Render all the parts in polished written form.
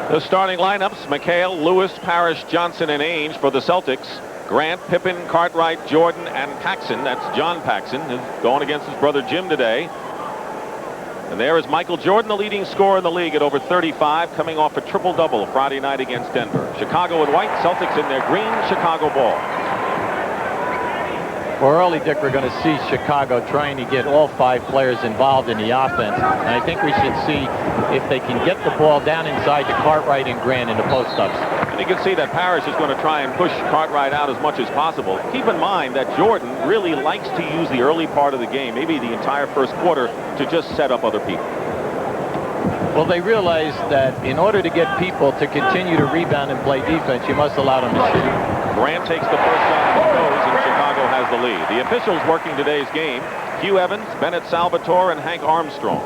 The starting lineups: McHale, Lewis, Parrish, Johnson, and Ainge for the Celtics. Grant, Pippen, Cartwright, Jordan, and Paxson. That's John Paxson, who's going against his brother Jim today. And there is Michael Jordan, the leading scorer in the league at over 35, coming off a triple-double Friday night against Denver. Chicago in white, Celtics in their green, Chicago ball. Well, early, Dick, we're going to see Chicago trying to get all 5 players involved in the offense. And I think we should see if they can get the ball down inside to Cartwright and Grant in the post-ups. And you can see that Parrish is going to try and push Cartwright out as much as possible. Keep in mind that Jordan really likes to use the early part of the game, maybe the entire first quarter, to just set up other people. Well, they realize that in order to get people to continue to rebound and play defense, you must allow them to shoot. Grant takes the first shot and goes, and Chicago has the lead. The officials working today's game: Hugh Evans, Bennett Salvatore, and Hank Armstrong.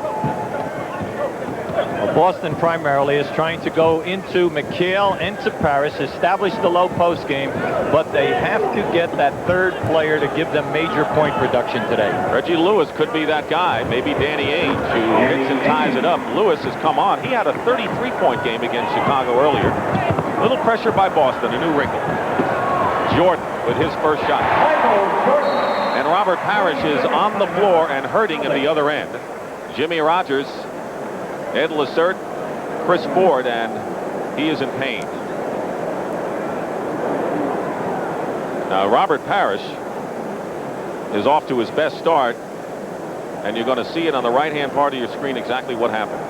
Well, Boston primarily is trying to go into McHale and to Parrish, establish the low post game, but they have to get that third player to give them major point production today. Reggie Lewis could be that guy. Maybe Danny Ainge, who hits and ties it up. Lewis has come on. He had a 33-point game against Chicago earlier. Little pressure by Boston, a new wrinkle. Jordan with his first shot. And Robert Parrish is on the floor and hurting at the other end. Jimmy Rogers, Ed Lacerte, Chris Ford, and he is in pain. Now, Robert Parrish is off to his best start, and you're going to see it on the right-hand part of your screen exactly what happened.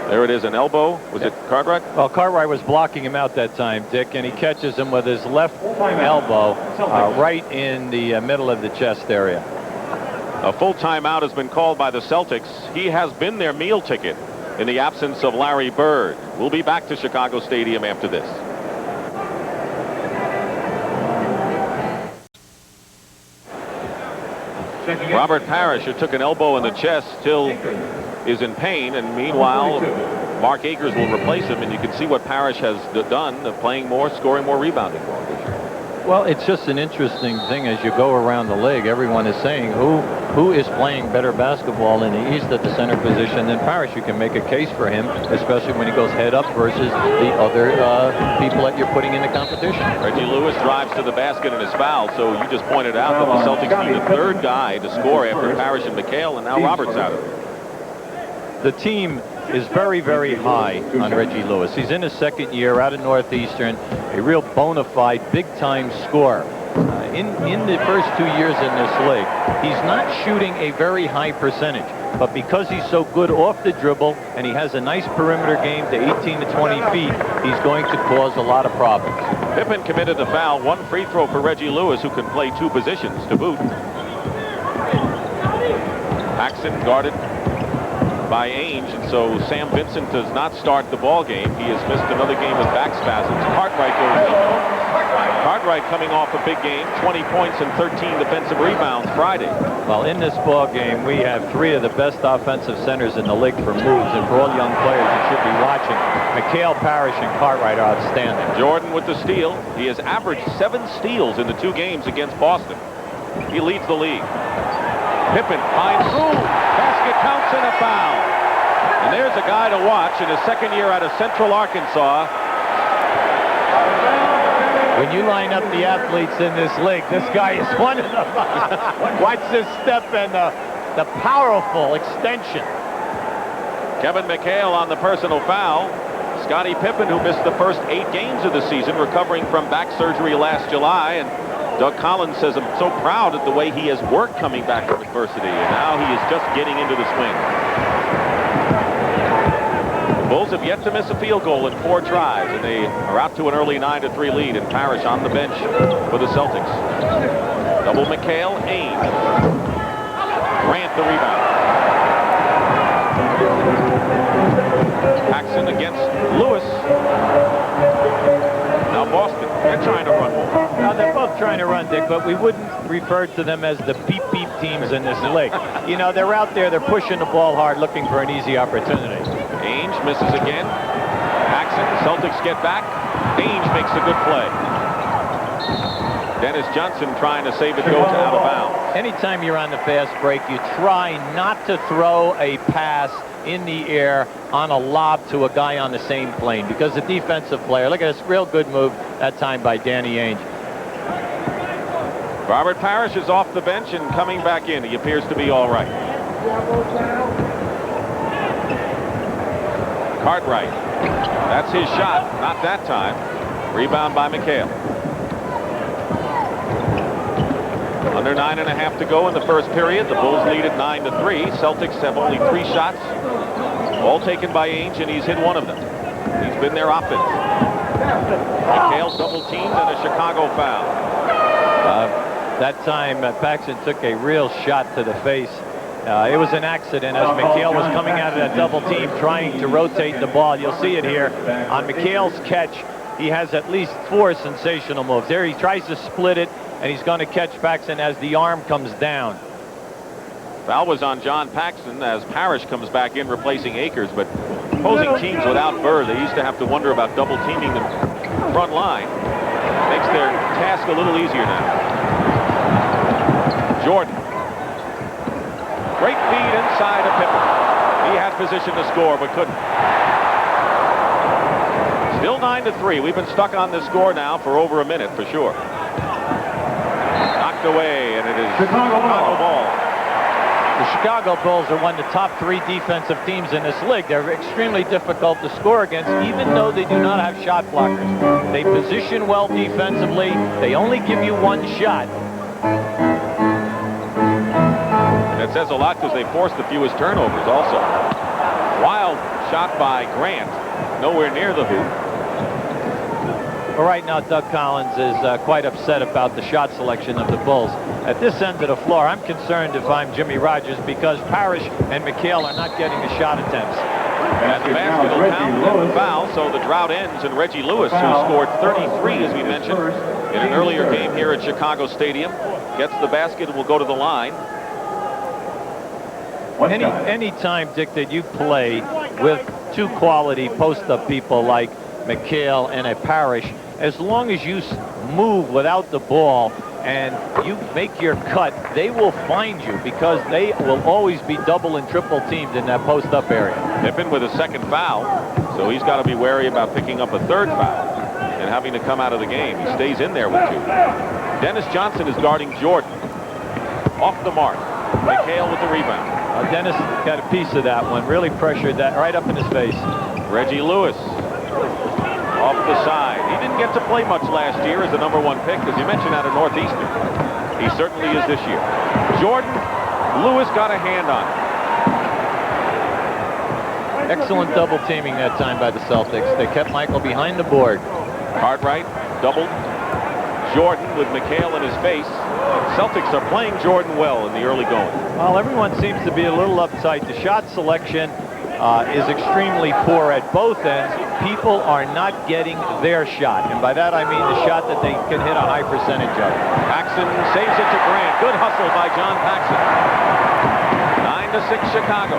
There it is, an elbow. Was it Cartwright? Well, Cartwright was blocking him out that time, Dick, and he catches him with his left elbow right in the middle of the chest area. A full timeout has been called by the Celtics. He has been their meal ticket in the absence of Larry Bird. We'll be back to Chicago Stadium after this. Robert Parrish, who took an elbow in the chest, still is in pain, and meanwhile Mark Akers will replace him, and you can see what Parrish has done, playing more, scoring more, rebounding more this year. Well, it's just an interesting thing as you go around the league. Everyone is saying who is playing better basketball in the East at the center position than Parrish. You can make a case for him, especially when he goes head up versus the other people that you're putting in the competition. Reggie Lewis drives to the basket and is fouled, so you just pointed out that the Celtics need a third guy to score after Parrish and McHale, and now Roberts out of it. The team is very, very high on Reggie Lewis. He's in his second year out of Northeastern, a real bona fide big-time scorer. In the first 2 years in this league, he's not shooting a very high percentage, but because he's so good off the dribble and he has a nice perimeter game to 18 to 20 feet, he's going to cause a lot of problems. Pippen committed the foul. One free throw for Reggie Lewis, who can play 2 positions to boot. Paxson guarded by Ainge, and so Sam Vincent does not start the ball game. He has missed another game with back spasms. Cartwright goes in. Cartwright coming off a big game, 20 points and 13 defensive rebounds Friday. Well, in this ball game, we have 3 of the best offensive centers in the league for moves, and for all young players you should be watching. McHale, Parrish, and Cartwright are outstanding. Jordan with the steal. He has averaged 7 steals in the 2 games against Boston. He leads the league. Pippen finds through. Basket counts and a foul. And there's a guy to watch in his second year out of Central Arkansas. When you line up the athletes in this league, this guy is one of them. Watch this step and the powerful extension. Kevin McHale on the personal foul. Scottie Pippen, who missed the first 8 games of the season, recovering from back surgery last July. And Doug Collins says, I'm so proud of the way he has worked coming back from adversity, and now he is just getting into the swing. The Bulls have yet to miss a field goal in 4 tries, and they are out to an early 9-3 lead, and Parrish on the bench for the Celtics. Double McHale, Ainge. Grant the rebound. Paxson against Lewis. Now Boston, they're trying to run more. Now they're both trying to run, Dick, but we wouldn't refer to them as the beep-beep teams in this league. You know, they're out there, they're pushing the ball hard, looking for an easy opportunity. Ainge misses again. Paxson, Celtics get back. Ainge makes a good play. Dennis Johnson trying to save it, goes out of bounds. Anytime you're on the fast break, you try not to throw a pass in the air on a lob to a guy on the same plane, because the defensive player, look at this real good move that time by Danny Ainge. Robert Parrish is off the bench and coming back in. He appears to be all right. Cartwright. That's his shot. Not that time. Rebound by McHale. Under 9.5 to go in the first period. The Bulls lead at 9-3. Celtics have only 3 shots, all taken by Ainge, and he's hit one of them. He's been their offense. McHale double teamed and a Chicago foul. That time Paxson took a real shot to the face. It was an accident as McHale was coming out of that double team trying to rotate the ball. You'll see it here on McHale's catch. He has at least 4 sensational moves. There he tries to split it, and he's going to catch Paxson as the arm comes down. Foul was on John Paxson as Parrish comes back in replacing Akers, but opposing teams without Burr, they used to have to wonder about double teaming the front line. Makes their task a little easier now. Jordan. Great feed inside of Pippen. He had position to score but couldn't. Still 9-3. We've been stuck on this score now for over a minute for sure. Knocked away, and it is Chicago ball. The Chicago Bulls are one of the top 3 defensive teams in this league. They're extremely difficult to score against, even though they do not have shot blockers. They position well defensively. They only give you 1 shot. That says a lot because they forced the fewest turnovers also. Wild shot by Grant. Nowhere near the hoop. Well, right now, Doug Collins is quite upset about the shot selection of the Bulls. At this end of the floor, I'm concerned if I'm Jimmy Rogers, because Parrish and McHale are not getting the shot attempts. And the basket will count and the foul, so the drought ends, and Reggie Lewis, who scored 33, as we mentioned, in an earlier game here at Chicago Stadium, gets the basket and will go to the line. Any time, Dick, that you play with 2 quality post-up people like McHale and a Parrish, as long as you move without the ball and you make your cut, they will find you, because they will always be double and triple teamed in that post-up area. Pippen with a 2nd foul, so he's got to be wary about picking up a 3rd foul and having to come out of the game. He stays in there with 2. Dennis Johnson is guarding Jordan. Off the mark. McHale with the rebound. Dennis got a piece of that one. Really pressured that right up in his face. Reggie Lewis off the side. He didn't get to play much last year as the #1 pick, as you mentioned, out of Northeastern. He certainly is this year. Jordan, Lewis got a hand on it. Excellent double teaming that time by the Celtics. They kept Michael behind the board. Cartwright doubled Jordan with McHale in his face. Celtics are playing Jordan well in the early going. Well, everyone seems to be a little uptight. The shot selection is extremely poor at both ends. People are not getting their shot, and by that I mean the shot that they can hit a high percentage of. Paxson saves it to Grant. Good hustle by John Paxson. 9-6 Chicago.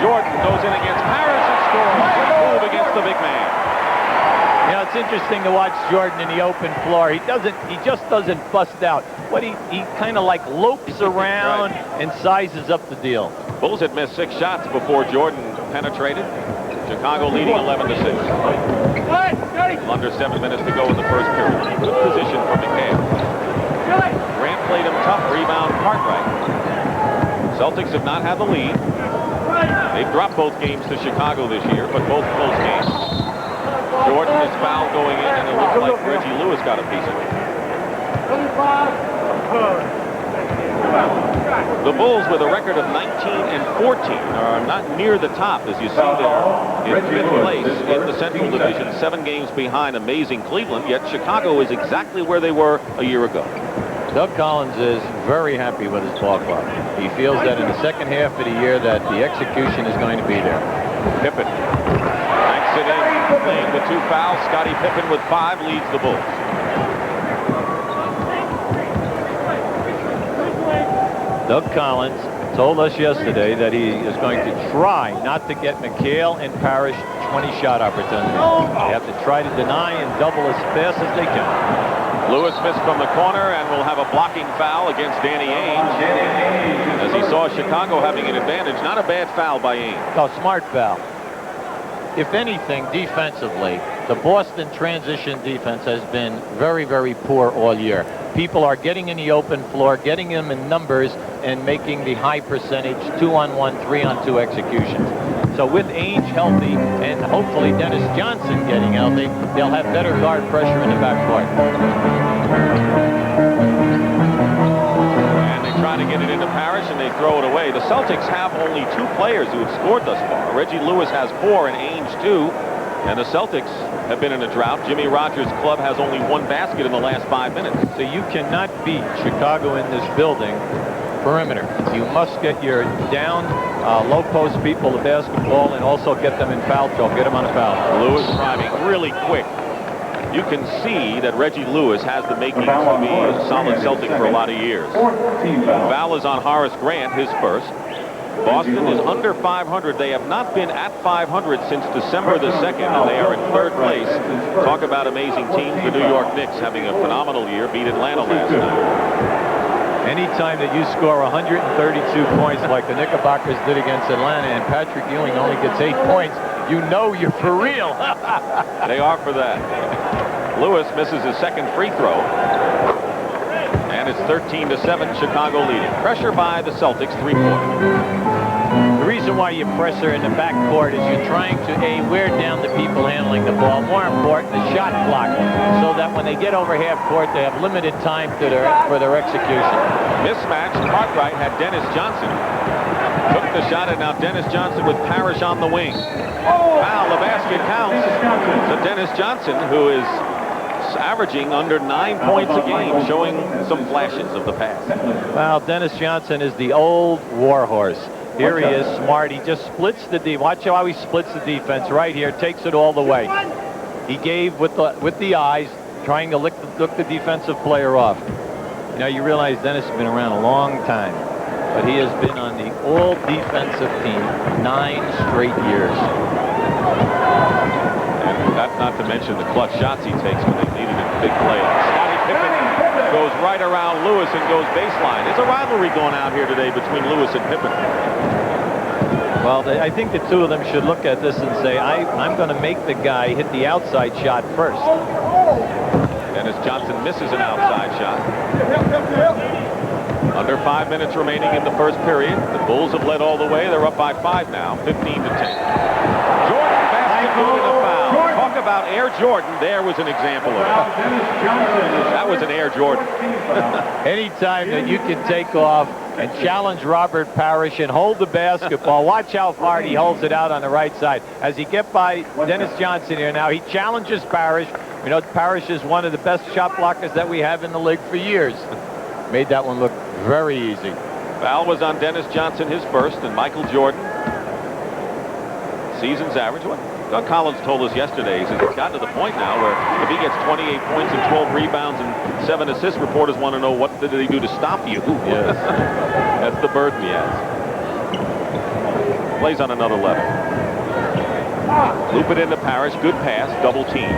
Jordan goes in against Parrish and scores. Good move against the big man. You know, it's interesting to watch Jordan in the open floor. He just doesn't bust out. He kind of like lopes around and sizes up the deal. Bulls had missed 6 shots before Jordan penetrated. Chicago leading 11-6. Under 7 minutes to go in the first period. Good position for McHale. Grant played him tough. Rebound Cartwright. Celtics have not had the lead. They've dropped both games to Chicago this year, but both close games. Jordan is fouled going in, and it looks like Reggie Lewis got a piece of it. The Bulls, with a record of 19-14, are not near the top, as you see there, in 5th place in the Central Division, 7 games behind amazing Cleveland, yet Chicago is exactly where they were a year ago. Doug Collins is very happy with his ball club. He feels that in the second half of the year that the execution is going to be there. Pippen banks it in, playing the 2 fouls. Scottie Pippen with 5 leads the Bulls. Doug Collins told us yesterday that he is going to try not to get McHale and Parrish 20 shot opportunities. They have to try to deny and double as fast as they can. Lewis missed from the corner and will have a blocking foul against Danny Ainge, as he saw Chicago having an advantage. Not a bad foul by Ainge. No, smart foul. If anything, defensively, the Boston transition defense has been very, very poor all year. People are getting in the open floor, getting them in numbers, and making the high percentage 2-on-1, 3-on-2 executions. So with Ainge healthy and hopefully Dennis Johnson getting healthy, they'll have better guard pressure in the backcourt. And they try to get it into Parrish, and they throw it away. The Celtics have only 2 players who have scored thus far. Reggie Lewis has 4 and Ainge 2. And the Celtics have been in a drought. Jimmy Rogers' club has only 1 basket in the last 5 minutes. So you cannot beat Chicago in this building perimeter. You must get your down low post people the basketball and also get them in foul trouble. Get them on a foul. Lewis driving really quick. You can see that Reggie Lewis has the makings to be a solid Celtic for a lot of years. Foul is on Horace Grant, his first. Boston is under 500. They have not been at 500 since December the 2nd, and they are in 3rd place. Talk about amazing teams. The New York Knicks having a phenomenal year, beat Atlanta last night. Anytime that you score 132 points like the Knickerbockers did against Atlanta, and Patrick Ewing only gets 8 points, you know you're for real. They are for that. Lewis misses his 2nd free throw. And it's 13-7, Chicago leading. Pressure by the Celtics, 3-point. The reason why you pressure in the backcourt is you're trying to, A, wear down the people handling the ball. More important, the shot clock, so that when they get over half court, they have limited time for their execution. Mismatched. Cartwright had Dennis Johnson. Took the shot, and now Dennis Johnson with Parrish on the wing. Foul, the basket counts. So Dennis Johnson, who is averaging under 9 points a game, showing some flashes of the past. Well, Dennis Johnson is the old warhorse. Here he is, smart. He just splits the defense. Watch how he splits the defense right here. Takes it all the way. He gave with the eyes, trying to look the defensive player off. You know, you realize Dennis has been around a long time, but he has been on the all-defensive team 9 straight years. Not to mention the clutch shots he takes when they needed a big play. Scottie Pippen goes right around Lewis and goes baseline. There's a rivalry going out here today between Lewis and Pippen. Well, I think the 2 of them should look at this and say, I'm going to make the guy hit the outside shot first. Dennis Johnson misses an outside shot. Under 5 minutes remaining in the first period. The Bulls have led all the way. They're up by 5 now, 15-10. Jordan, basket, good, and a foul. Talk about Air Jordan. There was an example of it. That was an Air Jordan. Anytime that you can take off and challenge Robert Parrish and hold the basketball, watch how far he holds it out on the right side. As he gets by Dennis Johnson here now, he challenges Parrish. You know, Parrish is one of the best shot blockers that we have in the league for years. Made that one look very easy. Foul was on Dennis Johnson, his first, and Michael Jordan. Season's average. What Doug Collins told us yesterday is it's gotten to the point now where if he gets 28 points and 12 rebounds and 7 assists, reporters want to know what did he do to stop you. Yes. That's the burden he has. Plays on another level. Loop it into Parrish. Good pass. Double team.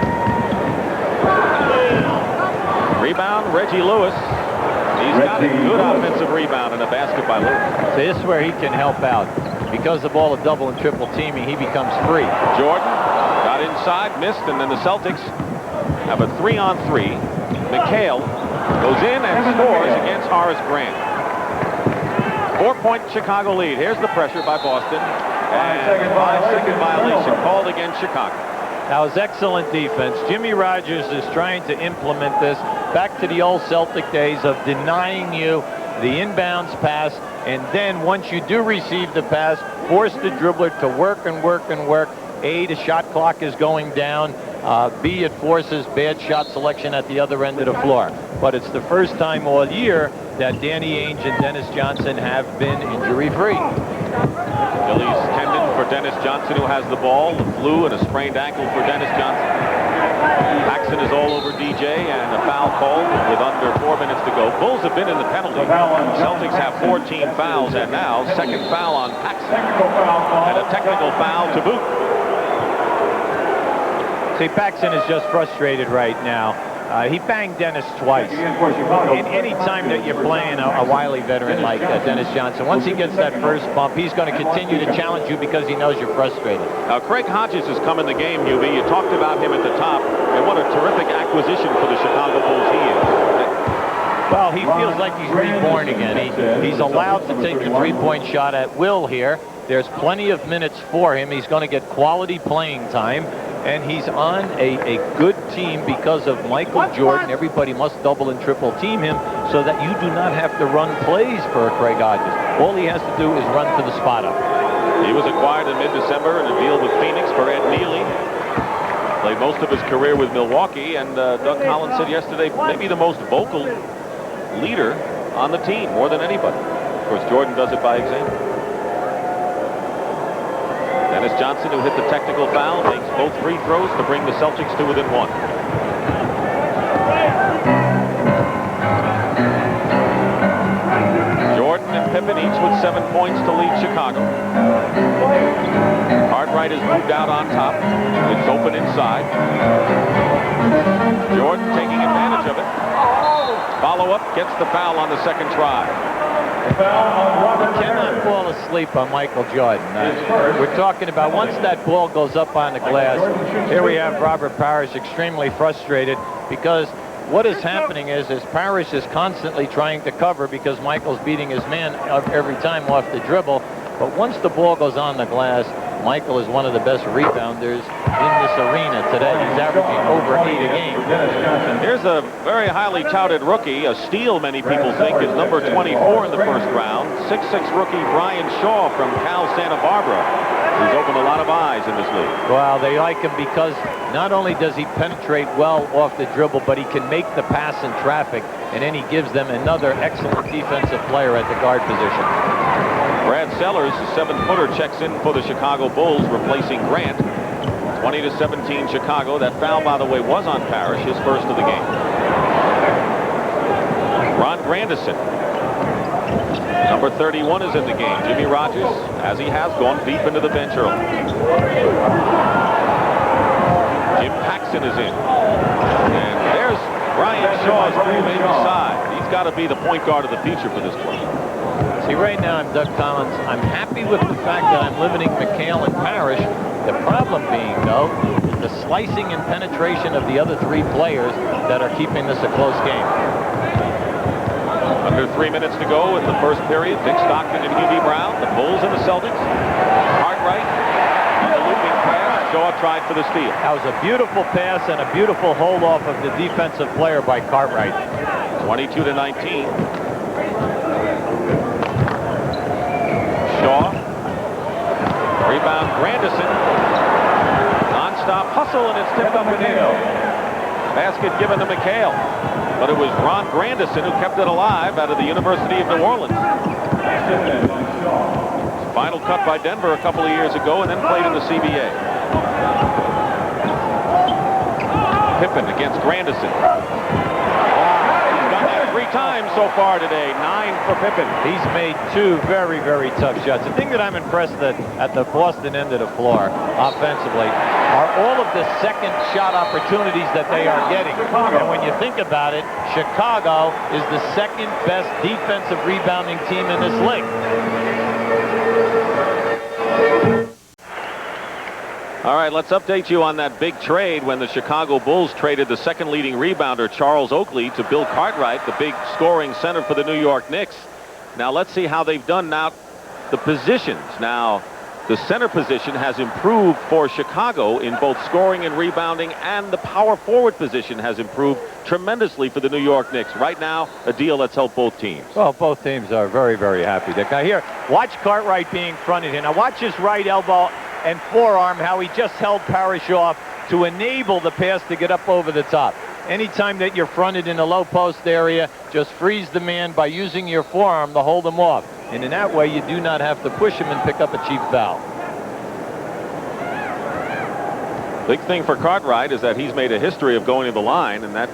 Rebound, Reggie Lewis. He's got a good offensive rebound and a basket by Lewis. So this is where he can help out. Because of all the double and triple teaming, he becomes free. Jordan got inside, missed, and then the Celtics have a 3-on-3. McHale goes in and scores against Horace Grant. 4-point Chicago lead. Here's the pressure by Boston. And 5-second violation called against Chicago. That was excellent defense. Jimmy Rogers is trying to implement this back to the old Celtic days of denying you the inbounds pass, and then once you do receive the pass, force the dribbler to work and work and work. A, the shot clock is going down. B, it forces bad shot selection at the other end of the floor. But it's the first time all year that Danny Ainge and Dennis Johnson have been injury-free. Achilles tendon for Dennis Johnson, who has the ball. The flu and a sprained ankle for Dennis Johnson. Paxson is all over DJ, and a foul called with under 4 minutes to go. Bulls have been in the penalty. Celtics have 14 fouls, and now second foul on Paxson. And a technical foul to boot. See, Paxson is just frustrated right now. He banged Dennis twice. Any time that you're playing a wily veteran like Dennis Johnson, once he gets that first bump, he's going to continue to challenge you because he knows you're frustrated. Craig Hodges has come in the game, UB. You talked about him at the top, and what a terrific acquisition for the Chicago Bulls he is. Well, he feels like he's reborn again. He's allowed to take the three-point shot at will here. There's plenty of minutes for him. He's going to get quality playing time. And he's on a good team because of Michael Jordan. Everybody must double and triple team him so that you do not have to run plays for Craig Hodges. All he has to do is run to the spot up. He was acquired in mid-December in a deal with Phoenix for Ed Neely. Played most of his career with Milwaukee, and Doug Collins said yesterday maybe the most vocal leader on the team, more than anybody. Of course, Jordan does it by example. Dennis Johnson, who hit the technical foul, makes both free throws to bring the Celtics to within one. Jordan and Pippen each with 7 points to lead Chicago. Cartwright is moved out on top. It's open inside. Jordan taking advantage of it. Follow-up, gets the foul on the second try. You cannot fall asleep on Michael Jordan. We're talking about once that ball goes up on the glass, here we have Robert Parrish extremely frustrated because what is happening is Parrish is constantly trying to cover because Michael's beating his man every time off the dribble. But once the ball goes on the glass, Michael is one of the best rebounders in this arena today. He's averaging over 8 a game. Here's a very highly touted rookie, a steal many people think is number 24 in the first round. 6'6" rookie Brian Shaw from Cal Santa Barbara, who's opened a lot of eyes in this league. Well, they like him because not only does he penetrate well off the dribble, but he can make the pass in traffic, and then he gives them another excellent defensive player at the guard position. Brad Sellers, a 7-footer, checks in for the Chicago Bulls, replacing Grant. 20-17 Chicago. That foul, by the way, was on Parrish, his first of the game. Ron Grandison, number 31, is in the game. Jimmy Rogers, as he has, gone deep into the bench early. Jim Paxson is in. And there's Brian Shaw's move inside. He's got to be the point guard of the future for this club. See, right now I'm Doug Collins. I'm happy with the fact that I'm limiting McHale and Parrish. The problem being, though, is the slicing and penetration of the other 3 players that are keeping this a close game. Under 3 minutes to go in the first period. Dick Stockton and Hubie Brown, the Bulls and the Celtics. Cartwright on the looping pass. Shaw tried for the steal. That was a beautiful pass and a beautiful hold off of the defensive player by Cartwright. 22-19. Shaw. Rebound Grandison. Non-stop hustle, and it's tipped up and in. Basket given to McHale. But it was Ron Grandison who kept it alive out of the University of New Orleans. Final cut by Denver a couple of years ago and then played in the CBA. Pippen against Grandison. He's done that 3 times so far today. 9 for Pippen. He's made 2 very, very tough shots. The thing that I'm impressed at the Boston end of the floor offensively are all of the second shot opportunities that they are getting. And when you think about it, Chicago is the second best defensive rebounding team in this league. All right, let's update you on that big trade when the Chicago Bulls traded the second leading rebounder, Charles Oakley, to Bill Cartwright, the big scoring center for the New York Knicks. Now, let's see how they've done now. The positions. Now, the center position has improved for Chicago in both scoring and rebounding, and the power forward position has improved tremendously for the New York Knicks. Right now, a deal that's helped both teams. Well, both teams are very, very happy. Now, here, watch Cartwright being fronted here. Now, watch his right elbow and forearm, how he just held Parrish off to enable the pass to get up over the top. Anytime that you're fronted in the low post area, just freeze the man by using your forearm to hold him off. And in that way, you do not have to push him and pick up a cheap foul. Big thing for Cartwright is that he's made a history of going to the line, and that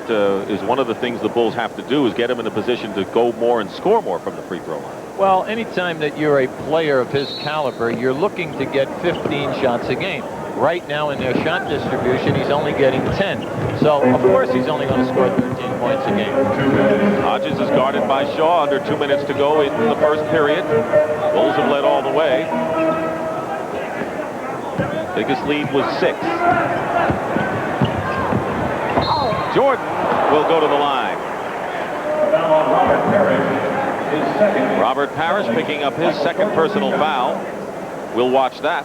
is one of the things the Bulls have to do, is get him in a position to go more and score more from the free throw line. Well, anytime that you're a player of his caliber, you're looking to get 15 shots a game. right now in their shot distribution, he's only getting 10. So, of course, he's only going to score 13 points a game. Hodges is guarded by Shaw. Under 2 minutes to go in the first period. Bulls have led all the way. Biggest lead was 6. Jordan will go to the line. Robert Parrish picking up his second personal foul. We'll watch that.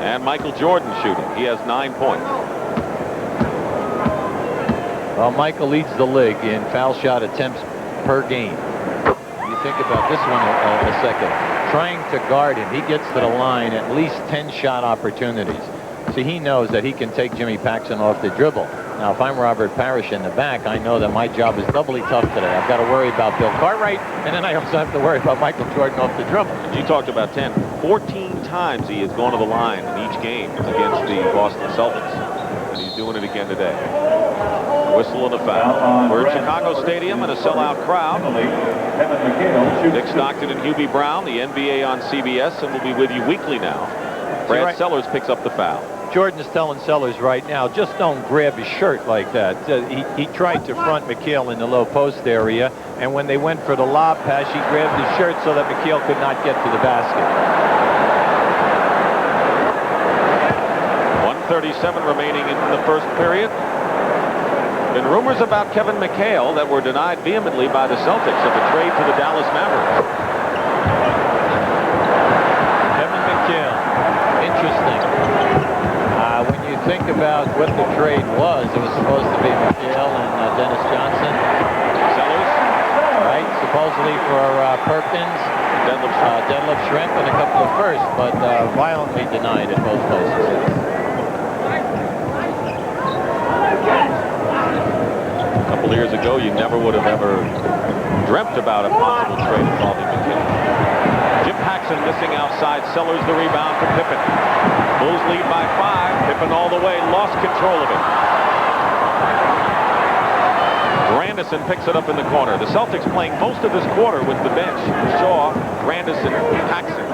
And Michael Jordan shooting. He has 9 points. Well, Michael leads the league in foul shot attempts per game. You think about this one a second. Trying to guard him, he gets to the line at least 10 shot opportunities. So he knows that he can take Jimmy Paxson off the dribble. Now, if I'm Robert Parrish in the back, I know that my job is doubly tough today. I've got to worry about Bill Cartwright, and then I also have to worry about Michael Jordan off the dribble. You talked about 10. 14 times he has gone to the line in each game against the Boston Celtics. And he's doing it again today. Whistle and a foul. We're at Chicago Stadium in a sellout crowd. Dick Stockton and Hubie Brown, the NBA on CBS, and we'll be with you weekly now. Brad Sellers picks up the foul. Jordan's telling Sellers right now, just don't grab his shirt like that. He tried to front McHale in the low post area, and when they went for the lob pass, he grabbed his shirt so that McHale could not get to the basket. 1:37 remaining in the first period. Been rumors about Kevin McHale that were denied vehemently by the Celtics of a trade to the Dallas Mavericks. Kevin McHale, interesting. When you think about what the trade was, it was supposed to be McHale and Dennis Johnson. Sellers. Right, supposedly for Perkins, Detlef Schrempf, and a couple of firsts, but violently denied at both places. A couple years ago, you never would have ever dreamt about a possible trade involving McHale. Jim Paxson missing outside. Sellers the rebound for Pippen. Bulls lead by 5. Pippen all the way, lost control of it. Grandison picks it up in the corner. The Celtics playing most of this quarter with the bench. Shaw, Grandison, Paxson.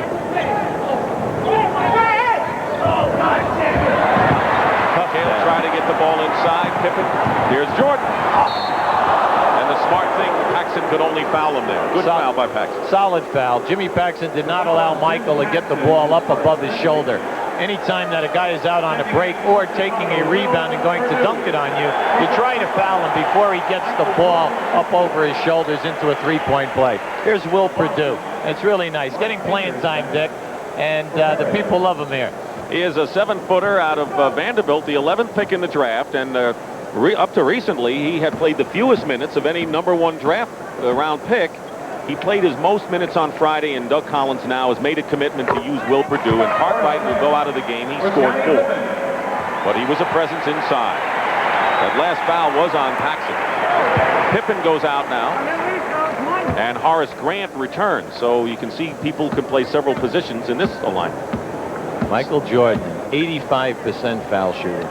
McHale trying to get the ball inside. Pippen. Here's Jordan. And the smart thing, Paxson could only foul him there. Good foul by Paxson. Solid foul. Jimmy Paxson did not allow Michael to get the ball up above his shoulder. Anytime that a guy is out on a break or taking a rebound and going to dunk it on you, you try to foul him before he gets the ball up over his shoulders into a three-point play. Here's Will Perdue. It's really nice. Getting playing time, Dick, and the people love him here. He is a 7-footer out of Vanderbilt, the 11th pick in the draft, and up to recently, he had played the fewest minutes of any #1 draft round pick. He played his most minutes on Friday, and Doug Collins now has made a commitment to use Will Perdue, and Cartwright will go out of the game. He scored 4. But he was a presence inside. That last foul was on Paxson. Pippen goes out now, and Horace Grant returns. So you can see people can play several positions in this alignment. Michael Jordan, 85% foul shooter.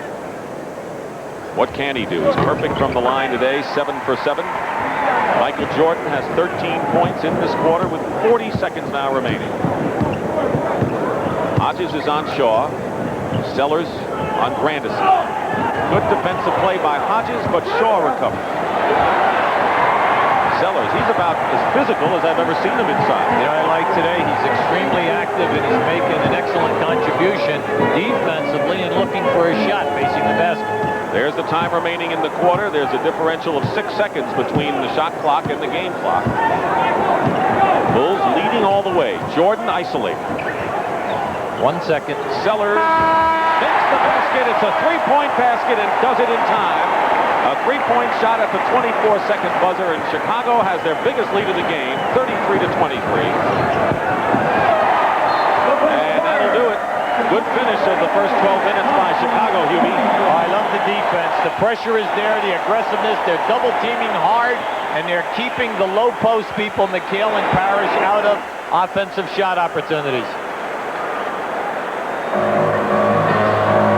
What can he do? He's perfect from the line today, 7 for 7. Michael Jordan has 13 points in this quarter with 40 seconds now remaining. Hodges is on Shaw. Sellers on Grandison. Good defensive play by Hodges, but Shaw recovers. Sellers, he's about as physical as I've ever seen him inside. You know, I like today, he's extremely active and he's making an excellent contribution defensively and looking for a shot facing the basket. There's the time remaining in the quarter. There's a differential of 6 seconds between the shot clock and the game clock. Bulls leading all the way. Jordan isolated. 1 second. Sellers makes the basket. It's a three-point basket and does it in time. A three-point shot at the 24-second buzzer, and Chicago has their biggest lead of the game, 33-23. And that'll do it. Good finish of the first 12 minutes by Chicago, Hubie. Oh, I love the defense. The pressure is there, the aggressiveness. They're double teaming hard, and they're keeping the low post people, McHale and Parrish, out of offensive shot opportunities.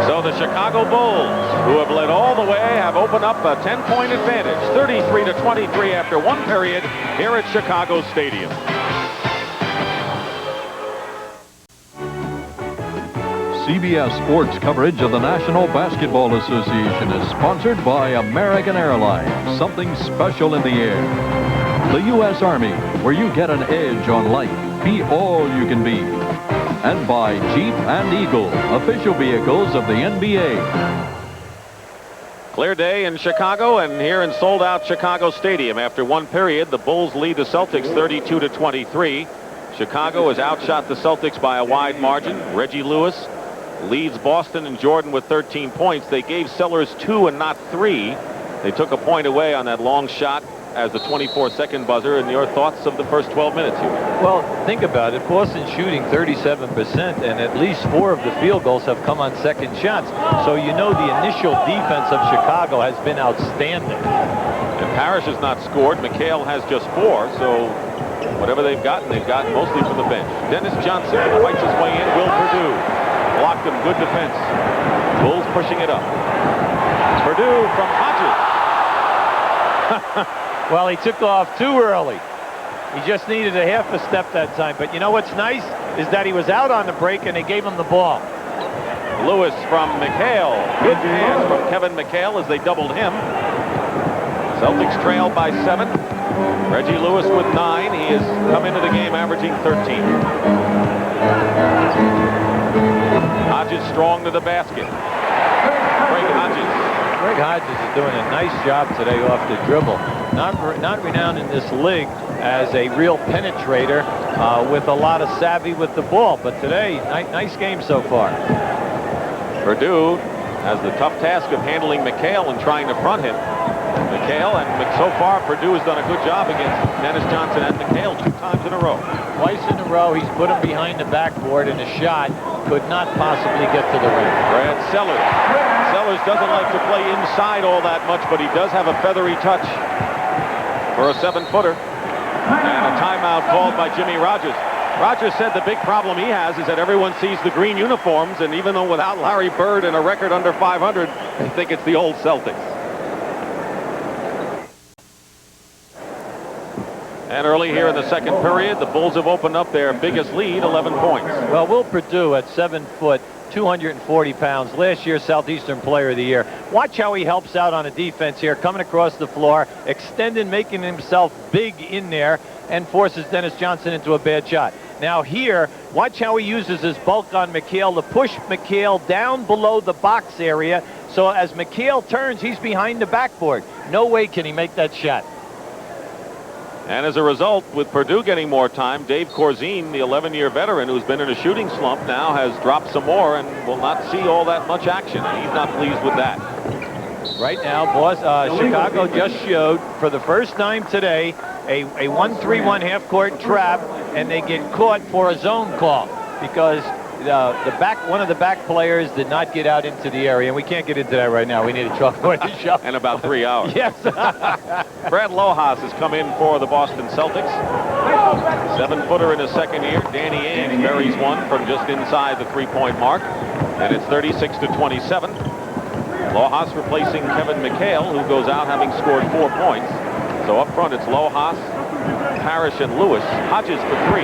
So the Chicago Bulls, who have led all the way, have opened up a 10-point advantage, 33-23 after 1 period here at Chicago Stadium. CBS sports coverage of the National Basketball Association is sponsored by American Airlines. Something special in the air. The U.S. Army, where you get an edge on life. Be all you can be. And by Jeep and Eagle, official vehicles of the NBA. Clear day in Chicago, and here in sold-out Chicago Stadium. After one period, the Bulls lead the Celtics 32-23. Chicago has outshot the Celtics by a wide margin. Reggie Lewis leads Boston and Jordan with 13 points. They gave Sellers 2 and not 3. They took a point away on that long shot as the 24-second buzzer. And your thoughts of the first 12 minutes, Hugh? Well, think about it. Boston shooting 37%, and at least 4 of the field goals have come on second shots. So you know the initial defense of Chicago has been outstanding. And Parrish has not scored. McHale has just 4, so whatever they've gotten mostly from the bench. Dennis Johnson fights his way in. Will Perdue blocked him. Good defense. Bulls pushing it up. Perdue from Hodges. Well, he took off too early. He just needed a half a step that time. But you know what's nice is that he was out on the break and they gave him the ball. Lewis from McHale. Good pass from Kevin McHale as they doubled him. Celtics trail by 7. Reggie Lewis with 9. He has come into the game averaging 13. Hodges strong to the basket. Greg Hodges is doing a nice job today off the dribble. Not renowned in this league as a real penetrator with a lot of savvy with the ball. But today, nice game so far. Perdue has the tough task of handling McHale and trying to front him. McHale, and so far Perdue has done a good job against Dennis Johnson and McHale 2 times in a row. Twice in a row he's put him behind the backboard, and a shot could not possibly get to the rim. Brad Sellers. Sellers doesn't like to play inside all that much, but he does have a feathery touch for a 7-footer. And a timeout called by Jimmy Rogers. Rogers said the big problem he has is that everyone sees the green uniforms, and even though without Larry Bird and a record under 500, they think it's the old Celtics. And early here in the second period, the Bulls have opened up their biggest lead, 11 points. Well, Will Perdue at 7 foot, 240 pounds, last year's Southeastern Player of the Year. Watch how he helps out on a defense here, coming across the floor, extending, making himself big in there, and forces Dennis Johnson into a bad shot. Now here, watch how he uses his bulk on McHale to push McHale down below the box area. So as McHale turns, he's behind the backboard. No way can he make that shot. And as a result, with Perdue getting more time, Dave Corzine, the 11-year veteran who's been in a shooting slump, now has dropped some more and will not see all that much action. And he's not pleased with that. Right now, Chicago just showed for the first time today a 1-3-1 half-court trap, and they get caught for a zone call because one of the back players did not get out into the area, and we can't get into that right now. We need a chalkboard to show. In about 3 hours. Yes. Brad Lojas has come in for the Boston Celtics. 7-footer in his second year. Danny Ainge buries one from just inside the 3-point mark, and it's 36-27. Lojas replacing Kevin McHale, who goes out having scored 4 points. So up front, it's Lojas, Parrish, and Lewis. Hodges for 3.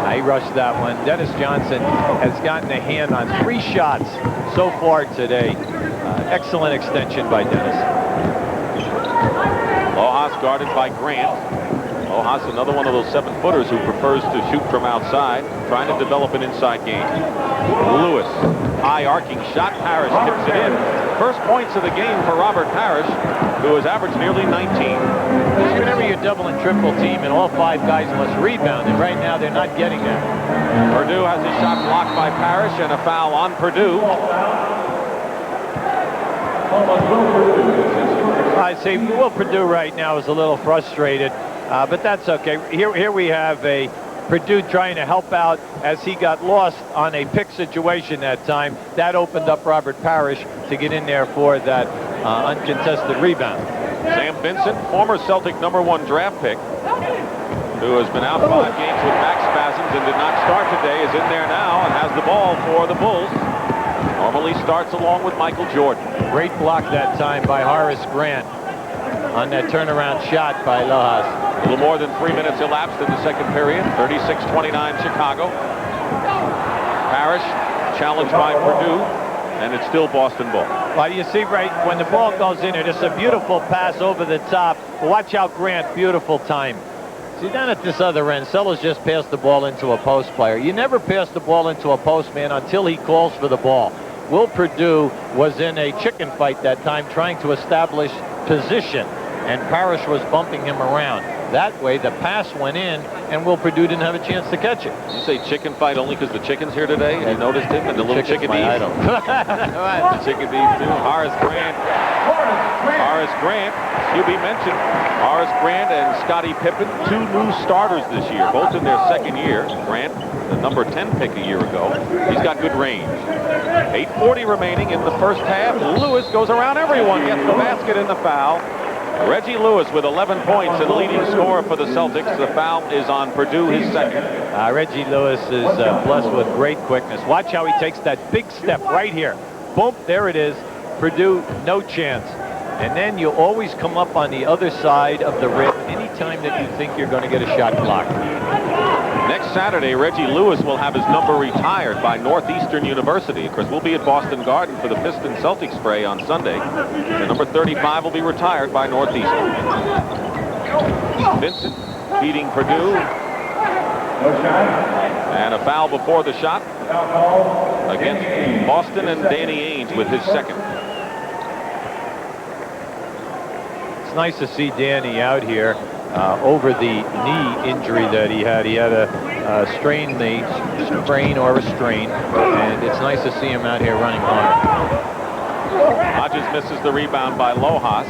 He rushed that one. Dennis Johnson has gotten a hand on 3 shots so far today. Excellent extension by Dennis. Lojas guarded by Grant. Lojas, another one of those 7-footers who prefers to shoot from outside, trying to develop an inside game. Lewis, high arcing shot. Parrish tips it in. First points of the game for Robert Parrish, who has averaged nearly 19. Whenever you're double and triple team and all 5 guys must rebound, and right now they're not getting that. Perdue has his shot blocked by Parrish, and a foul on Perdue. I'd say Will Perdue right now is a little frustrated, but that's okay. Here we have a Perdue trying to help out as he got lost on a pick situation that time. That opened up Robert Parrish to get in there for that uncontested rebound. Sam Vincent, former Celtic #1 draft pick, who has been out 5 games with back spasms and did not start today, is in there now and has the ball for the Bulls. Normally starts along with Michael Jordan. Great block that time by Horace Grant on that turnaround shot by Lojas. A little more than 3 minutes elapsed in the second period. 36-29 Chicago. Parrish challenged by Purdue, and it's still Boston ball. Well, you see, right when the ball goes in, it's a beautiful pass over the top. Watch out, Grant. Beautiful time. See, down at this other end, Sellers just passed the ball into a post player. You never pass the ball into a post man until he calls for the ball. Will Purdue was in a chicken fight that time trying to establish position, and Parrish was bumping him around. That way, the pass went in, and Will Purdue didn't have a chance to catch it. You say chicken fight only because the chicken's here today? And you noticed him and the little chicken beef? The chicken beef, too. Horace Grant. Horace Grant, QB mentioned. Horace Grant and Scottie Pippen, 2 new starters this year, both in their second year. Grant, the number 10 pick a year ago. He's got good range. 8:40 remaining in the first half. Lewis goes around everyone, gets the basket and the foul. Reggie Lewis with 11 points and leading scorer for the Celtics. The foul is on Purdue, his second. Reggie Lewis is blessed with great quickness. Watch how he takes that big step right here. Boom, there it is. Purdue, no chance. And then you always come up on the other side of the rim anytime that you think you're going to get a shot blocked. Next Saturday, Reggie Lewis will have his number retired by Northeastern University. Of course, we'll be at Boston Garden for the Pistons Celtics spray on Sunday. The number 35 will be retired by Northeastern. Vincent beating Purdue. And a foul before the shot against Boston, and Danny Ainge with his second. It's nice to see Danny out here over the knee injury that he had. He had a strain or a strain, and it's nice to see him out here running hard. Hodges misses the rebound by Lojas.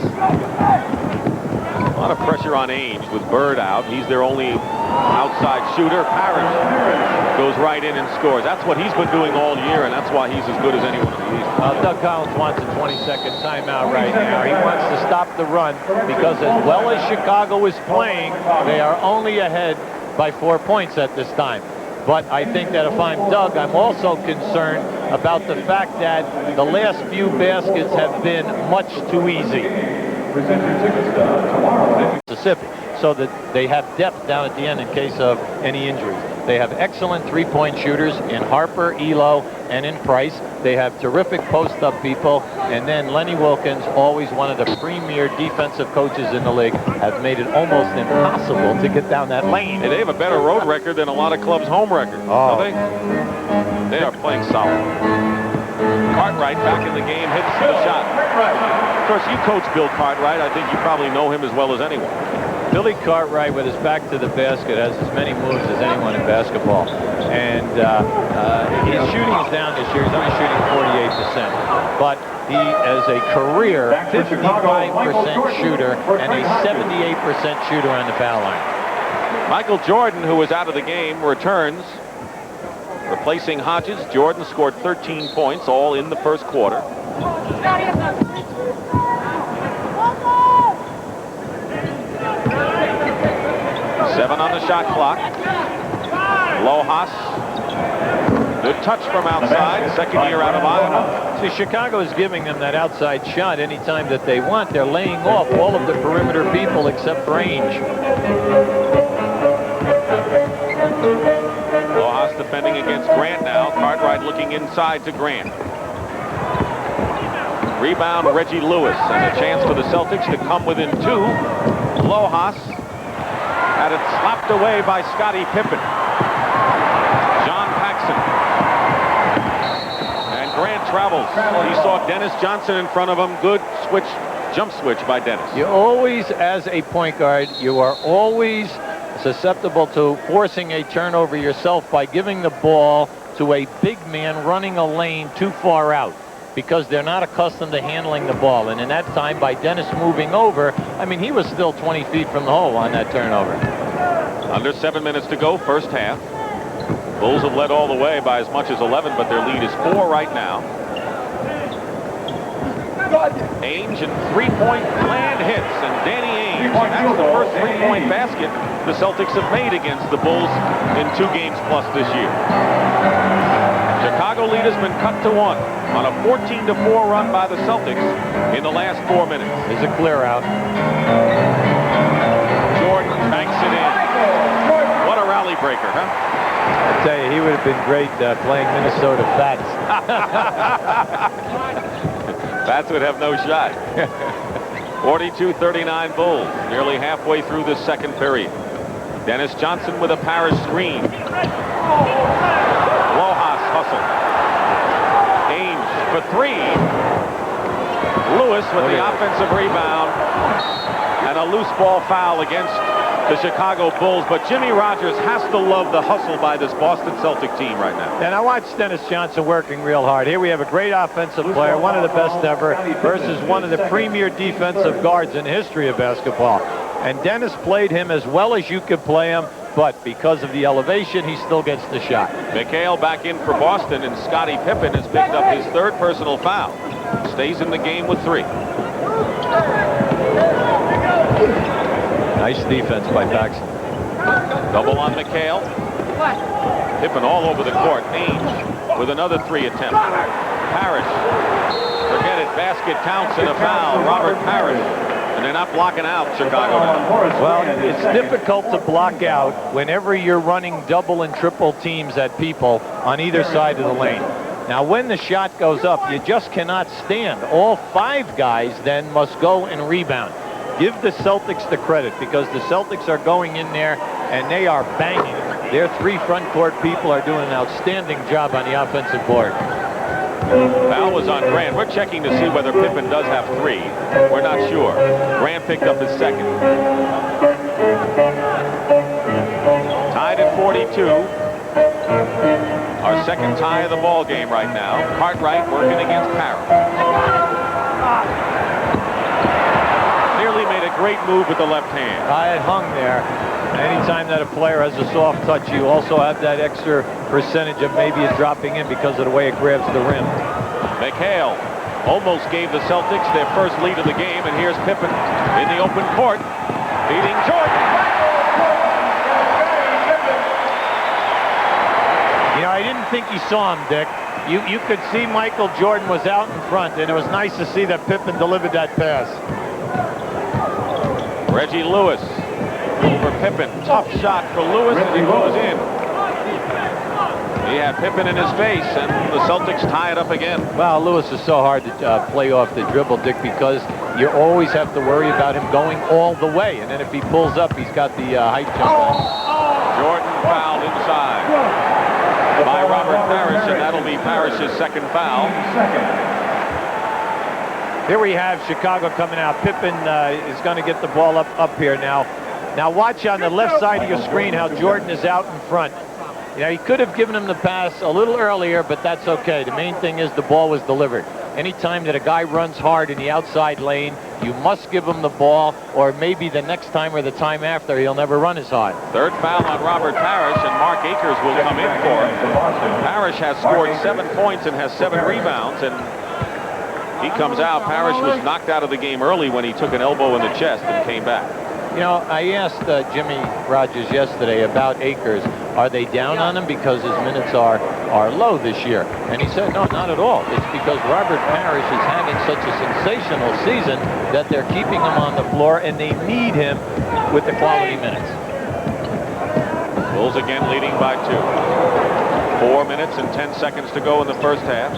A lot of pressure on Ainge with Bird out. He's their only outside shooter. Parrish goes right in and scores. That's what he's been doing all year, and that's why he's as good as anyone in the league. Doug Collins wants a 20-second timeout right now. He wants to stop the run because as well as Chicago is playing, they are only ahead by 4 points at this time. But I think that if I'm Doug, I'm also concerned about the fact that the last few baskets have been much too easy. Mississippi, so that they have depth down at the end in case of any injuries. They have excellent three-point shooters in Harper, Elo, and in Price. They have terrific post-up people, and then Lenny Wilkins, always one of the premier defensive coaches in the league, has made it almost impossible to get down that lane. They have a better road record than a lot of clubs' home record. Oh. Don't they are playing solid. Cartwright back in the game, hits the shot. Of course, you coach Bill Cartwright. I think you probably know him as well as anyone. Billy Cartwright, with his back to the basket, has as many moves as anyone in basketball. And his shooting is down this year. He's only shooting 48%. But he, as a career, 55% shooter and a 78% shooter on the foul line. Michael Jordan, who was out of the game, returns. Replacing Hodges, Jordan scored 13 points, all in the first quarter. Seven on the shot clock. Lojas. Good touch from outside. Second year out of Iowa. See, Chicago is giving them that outside shot anytime that they want. They're laying off all of the perimeter people except range. Lojas defending against Grant now. Cartwright looking inside to Grant. Rebound Reggie Lewis, and a chance for the Celtics to come within 2. Lojas had it slapped away by Scottie Pippen. John Paxson. And Grant travels. He saw Dennis Johnson in front of him. Good switch, jump switch by Dennis. You always, as a point guard, you are always susceptible to forcing a turnover yourself by giving the ball to a big man running a lane too far out, because they're not accustomed to handling the ball. And in that time, by Dennis moving over, I mean, he was still 20 feet from the hole on that turnover. Under 7 minutes to go, first half. Bulls have led all the way by as much as 11, but their lead is 4 right now. Ainge and three-point land hits, and Danny Ainge. That's the first three-point basket the Celtics have made against the Bulls in 2 games plus this year. Chicago lead has been cut to 1 on a 14-4 run by the Celtics in the last 4 minutes. There's a clear out. Jordan banks it in. What a rally breaker, huh? I tell you, he would have been great playing Minnesota Fats. Bats would have no shot. 42-39 Bulls. Nearly halfway through the second period. Dennis Johnson with a Parrish screen. Rojas hustle. Ainge for three. Lewis with the offensive rebound. And a loose ball foul against the Chicago Bulls. But Jimmy Rogers has to love the hustle by this Boston Celtic team right now. And I watched Dennis Johnson working real hard. Here we have a great offensive player, one of the best ever, versus one of the premier defensive guards in the history of basketball. And Dennis played him as well as you could play him, but because of the elevation, he still gets the shot. McHale back in for Boston, and Scottie Pippen has picked up his third personal foul. Stays in the game with 3. Nice defense by Paxson. Double on McHale. Pippen all over the court. Ainge with another 3 attempt. Parrish. Forget it. Basket counts and a foul. Robert Parrish. And they're not blocking out Chicago now. Well, it's difficult to block out whenever you're running double and triple teams at people on either side of the lane. Now, when the shot goes up, you just cannot stand. All 5 guys then must go and rebound. Give the Celtics the credit, because the Celtics are going in there and they are banging. Their 3 front court people are doing an outstanding job on the offensive board. Foul was on Grant. We're checking to see whether Pippen does have 3. We're not sure. Grant picked up his second. Tied at 42. Our second tie of the ball game right now. Cartwright working against Parrish. Nearly made a great move with the left hand. I had hung there. Anytime that a player has a soft touch, you also have that extra percentage of maybe it dropping in because of the way it grabs the rim. McHale almost gave the Celtics their first lead of the game, and here's Pippen in the open court, beating Jordan. You know, I didn't think he saw him, Dick. You could see Michael Jordan was out in front, and it was nice to see that Pippen delivered that pass. Reggie Lewis over Pippen. Tough shot for Lewis, and he goes in. He had Pippen in his face, and the Celtics tie it up again. Well, Lewis is so hard to play off the dribble, Dick, because you always have to worry about him going all the way. And then if he pulls up, he's got the height jump on. Jordan fouled inside by Robert Parrish, and that'll be Parrish's second foul. Here we have Chicago coming out. Pippen is going to get the ball up here now. Now watch on the left side of your screen how Jordan is out in front. You know, he could have given him the pass a little earlier, but that's okay. The main thing is the ball was delivered. Anytime that a guy runs hard in the outside lane, you must give him the ball, or maybe the next time or the time after, he'll never run as hard. Third foul on Robert Parrish, and Mark Akers will come in for him. Parrish has scored 7 points and has 7 rebounds, and he comes out. Parrish was knocked out of the game early when he took an elbow in the chest and came back. You know, I asked Jimmy Rogers yesterday about Akers. Are they down on him because his minutes are low this year? And he said, no, not at all. It's because Robert Parrish is having such a sensational season that they're keeping him on the floor, and they need him with the quality minutes. Bulls again leading by 2. 4 minutes and 10 seconds to go in the first half.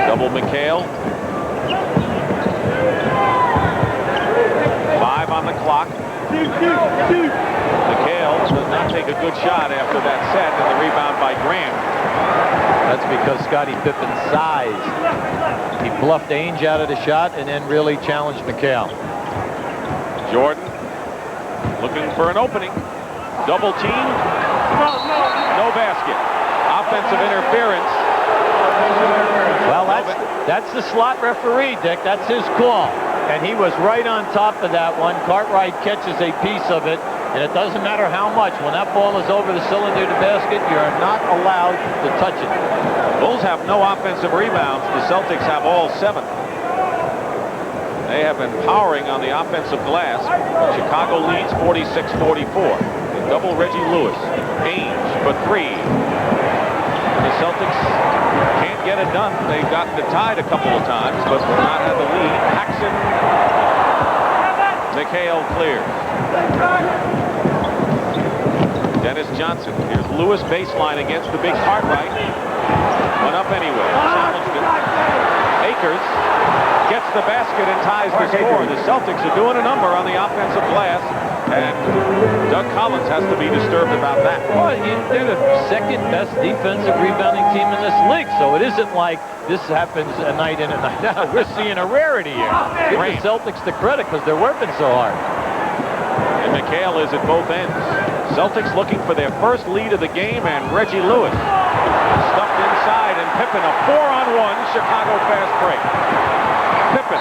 Double McHale. 5 on the clock. McHale does not take a good shot after that set, and the rebound by Grant. That's because Scottie Pippen's size. He bluffed Ainge out of the shot and then really challenged McHale. Jordan looking for an opening. Double team. No basket. Offensive interference. Well, that's the slot referee, Dick. That's his call. And he was right on top of that one. Cartwright catches a piece of it, and it doesn't matter how much. When that ball is over the cylinder of the basket, you're not allowed to touch it. Bulls have no offensive rebounds. The Celtics have all 7. They have been powering on the offensive glass. Chicago leads 46-44. Double Reggie Lewis. Ainge for 3. The Celtics can't get it done. They've gotten it tied a couple of times, but not had the lead. Paxson. McHale clears. Dennis Johnson. Here's Lewis baseline against the big Cartwright. Went up anyway. Challenged it. Akers gets the basket and ties the score. The Celtics are doing a number on the offensive glass, and Doug Collins has to be disturbed about that. Well, they're the second best defensive rebounding team in this league, so it isn't like this happens a night in and night out. We're seeing a rarity here. Give the Celtics the credit because they're working so hard. And McHale is at both ends. Celtics looking for their first lead of the game, and Reggie Lewis stuffed inside, and Pippen a 4-on-1 Chicago fast break. Pippen.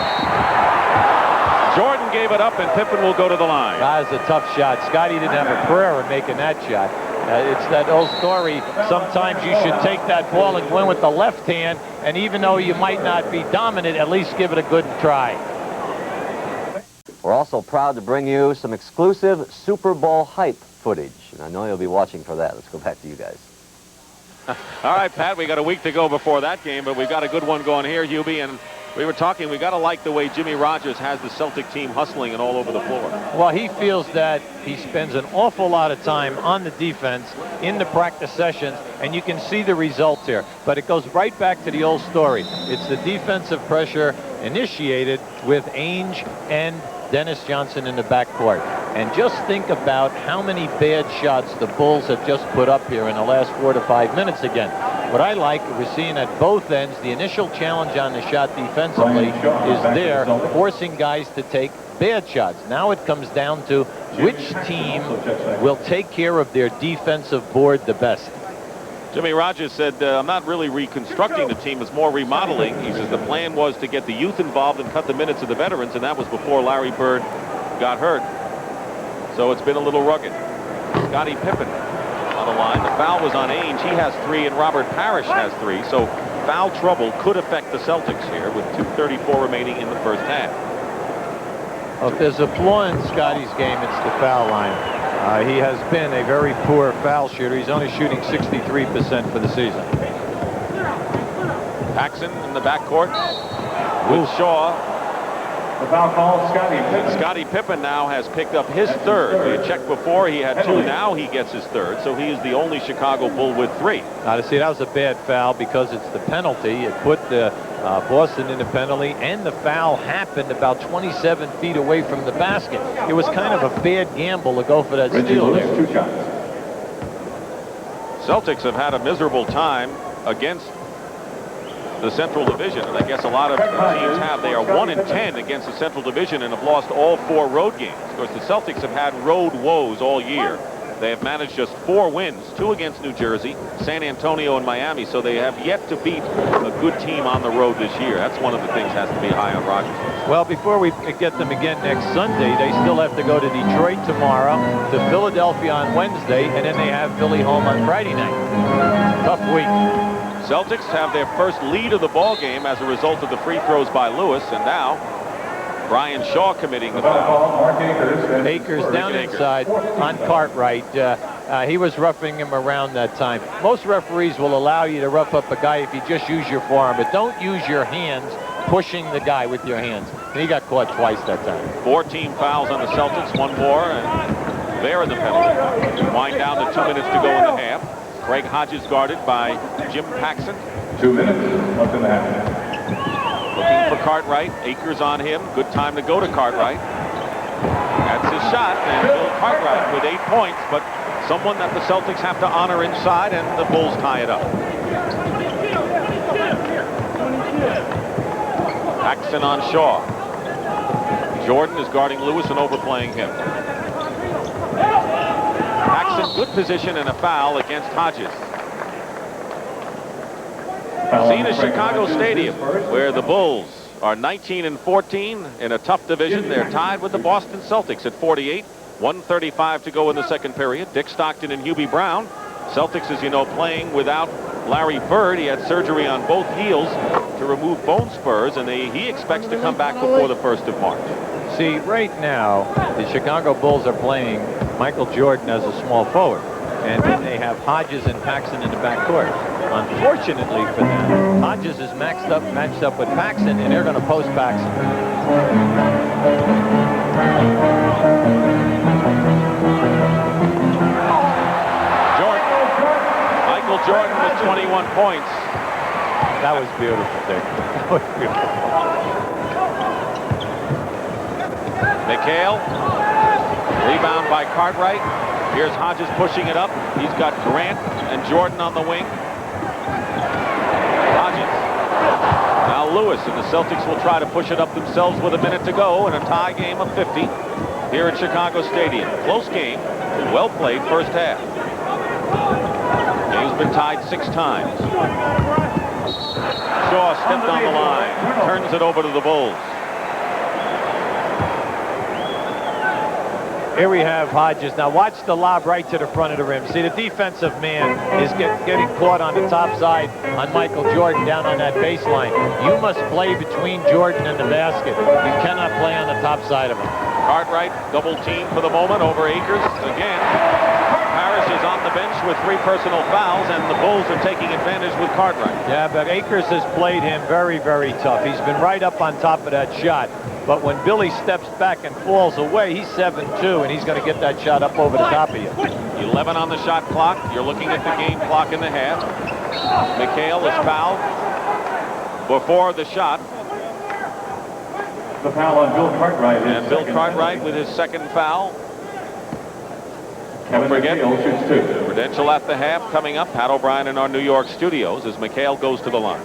Jordan gave it up, and Pippen will go to the line. That was a tough shot. Scotty didn't have a prayer in making that shot. It's that old story. Sometimes you should take that ball and go in with the left hand, and even though you might not be dominant, at least give it a good try. We're also proud to bring you some exclusive Super Bowl hype footage, and I know you'll be watching for that. Let's go back to you guys. All right, Pat, we got a week to go before that game, but we've got a good one going here, Hubie, and we were talking, we got to like the way Jimmy Rogers has the Celtic team hustling and all over the floor. Well, he feels that he spends an awful lot of time on the defense in the practice sessions, and you can see the results here. But it goes right back to the old story. It's the defensive pressure initiated with Ainge and Dennis Johnson in the backcourt. And just think about how many bad shots the Bulls have just put up here in the last 4 to 5 minutes again. What I like, we're seeing at both ends, the initial challenge on the shot defensively is there, forcing guys to take bad shots. Now it comes down to which team will take care of their defensive board the best. Jimmy Rogers said, I'm not really reconstructing the team, it's more remodeling. He says the plan was to get the youth involved and cut the minutes of the veterans, and that was before Larry Bird got hurt. So it's been a little rugged. Scottie Pippen on the line. The foul was on Ainge. He has 3, and Robert Parrish has 3. So foul trouble could affect the Celtics here with 2:34 remaining in the first half. Well, if there's a flaw in Scotty's game, it's the foul line. He has been a very poor foul shooter. He's only shooting 63% for the season. Paxson in the backcourt with Shaw. The foul call, Scottie Pippen. Scottie Pippen now has picked up his 3rd. We had checked before, he had 2. Now he gets his 3rd, so he is the only Chicago Bull with 3. Now, to see, that was a bad foul because it's the penalty. It put the Boston in the penalty, and the foul happened about 27 feet away from the basket. It was kind of a bad gamble to go for that steal there. 2 shots. Celtics have had a miserable time against the Central Division, and I guess a lot of teams have. They are 1-10 against the Central Division and have lost all 4 road games. Of course, the Celtics have had road woes all year. They have managed just 4 wins, 2 against New Jersey, San Antonio, and Miami, so they have yet to beat a good team on the road this year. That's one of the things that has to be high on Rogers. Well, before we get them again next Sunday, they still have to go to Detroit tomorrow, to Philadelphia on Wednesday, and then they have Philly home on Friday night. Tough week. Celtics have their first lead of the ball game as a result of the free throws by Lewis, and now Brian Shaw committing the foul. Akers down inside on Cartwright. He was roughing him around that time. Most referees will allow you to rough up a guy if you just use your forearm, but don't use your hands pushing the guy with your hands. And he got caught twice that time. 14 fouls on the Celtics, 1 more, and they're in the penalty. Wind down to 2 minutes to go in the half. Greg Hodges guarded by Jim Paxson. 2 minutes left in the half. Looking for Cartwright. Akers on him. Good time to go to Cartwright. That's his shot, and Bill Cartwright with 8 points, but someone that the Celtics have to honor inside, and the Bulls tie it up. Paxson on Shaw. Jordan is guarding Lewis and overplaying him. Paxson, good position and a foul against Hodges. Seen at Chicago Stadium, where the Bulls are 19-14 in a tough division. They're tied with the Boston Celtics at 48. 1:35 to go in the second period. Dick Stockton and Hubie Brown. Celtics, as you know, playing without Larry Bird. He had surgery on both heels to remove bone spurs, and he expects to come back before the 1st of March. See, right now, the Chicago Bulls are playing Michael Jordan as a small forward, and then they have Hodges and Paxson in the backcourt. Unfortunately for them, Hodges is matched up with Paxson, and they're going to post Paxson. Michael Jordan with 21 points. That was beautiful, Dick. That was beautiful. McHale, rebound by Cartwright. Here's Hodges pushing it up. He's got Grant and Jordan on the wing. Hodges. Now Lewis, and the Celtics will try to push it up themselves with a minute to go in a tie game of 50 here at Chicago Stadium. Close game, well played first half. Game's been tied 6 times. Shaw stepped on the line, turns it over to the Bulls. Here we have Hodges. Now watch the lob right to the front of the rim. See, the defensive man is getting caught on the top side on Michael Jordan down on that baseline. You must play between Jordan and the basket. You cannot play on the top side of him. Cartwright double team for the moment over Akers again. Parrish is on the bench with 3 personal fouls, and the Bulls are taking advantage with Cartwright. Yeah, but Akers has played him very, very tough. He's been right up on top of that shot. But when Billy steps back and falls away, he's 7-2, and he's going to get that shot up over the top of you. 11 on the shot clock. You're looking at the game clock in the half. McHale is fouled before the shot. The foul on Bill Cartwright. And Bill Cartwright with his second foul. Kevin McHale shoots 2. Credential at the half coming up. Pat O'Brien in our New York studios as McHale goes to the line.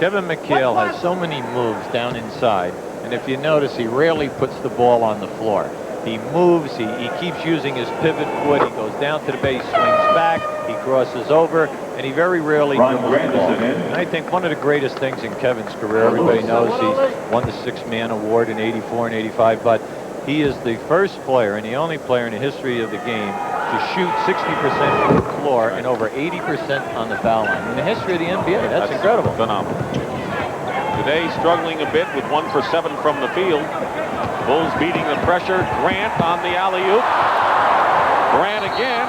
Kevin McHale has so many moves down inside. And if you notice, he rarely puts the ball on the floor. He moves, he keeps using his pivot foot, he goes down to the base, swings back, he crosses over, and he very rarely dribbles the ball. And I think one of the greatest things in Kevin's career, everybody knows he's won the 6-man award in '84 and '85, but he is the first player and the only player in the history of the game to shoot 60% from the floor and over 80% on the foul line. In the history of the NBA, that's incredible. Phenomenal. Today struggling a bit with 1 for 7 from the field. Bulls beating the pressure. Grant on the alley-oop. Grant again.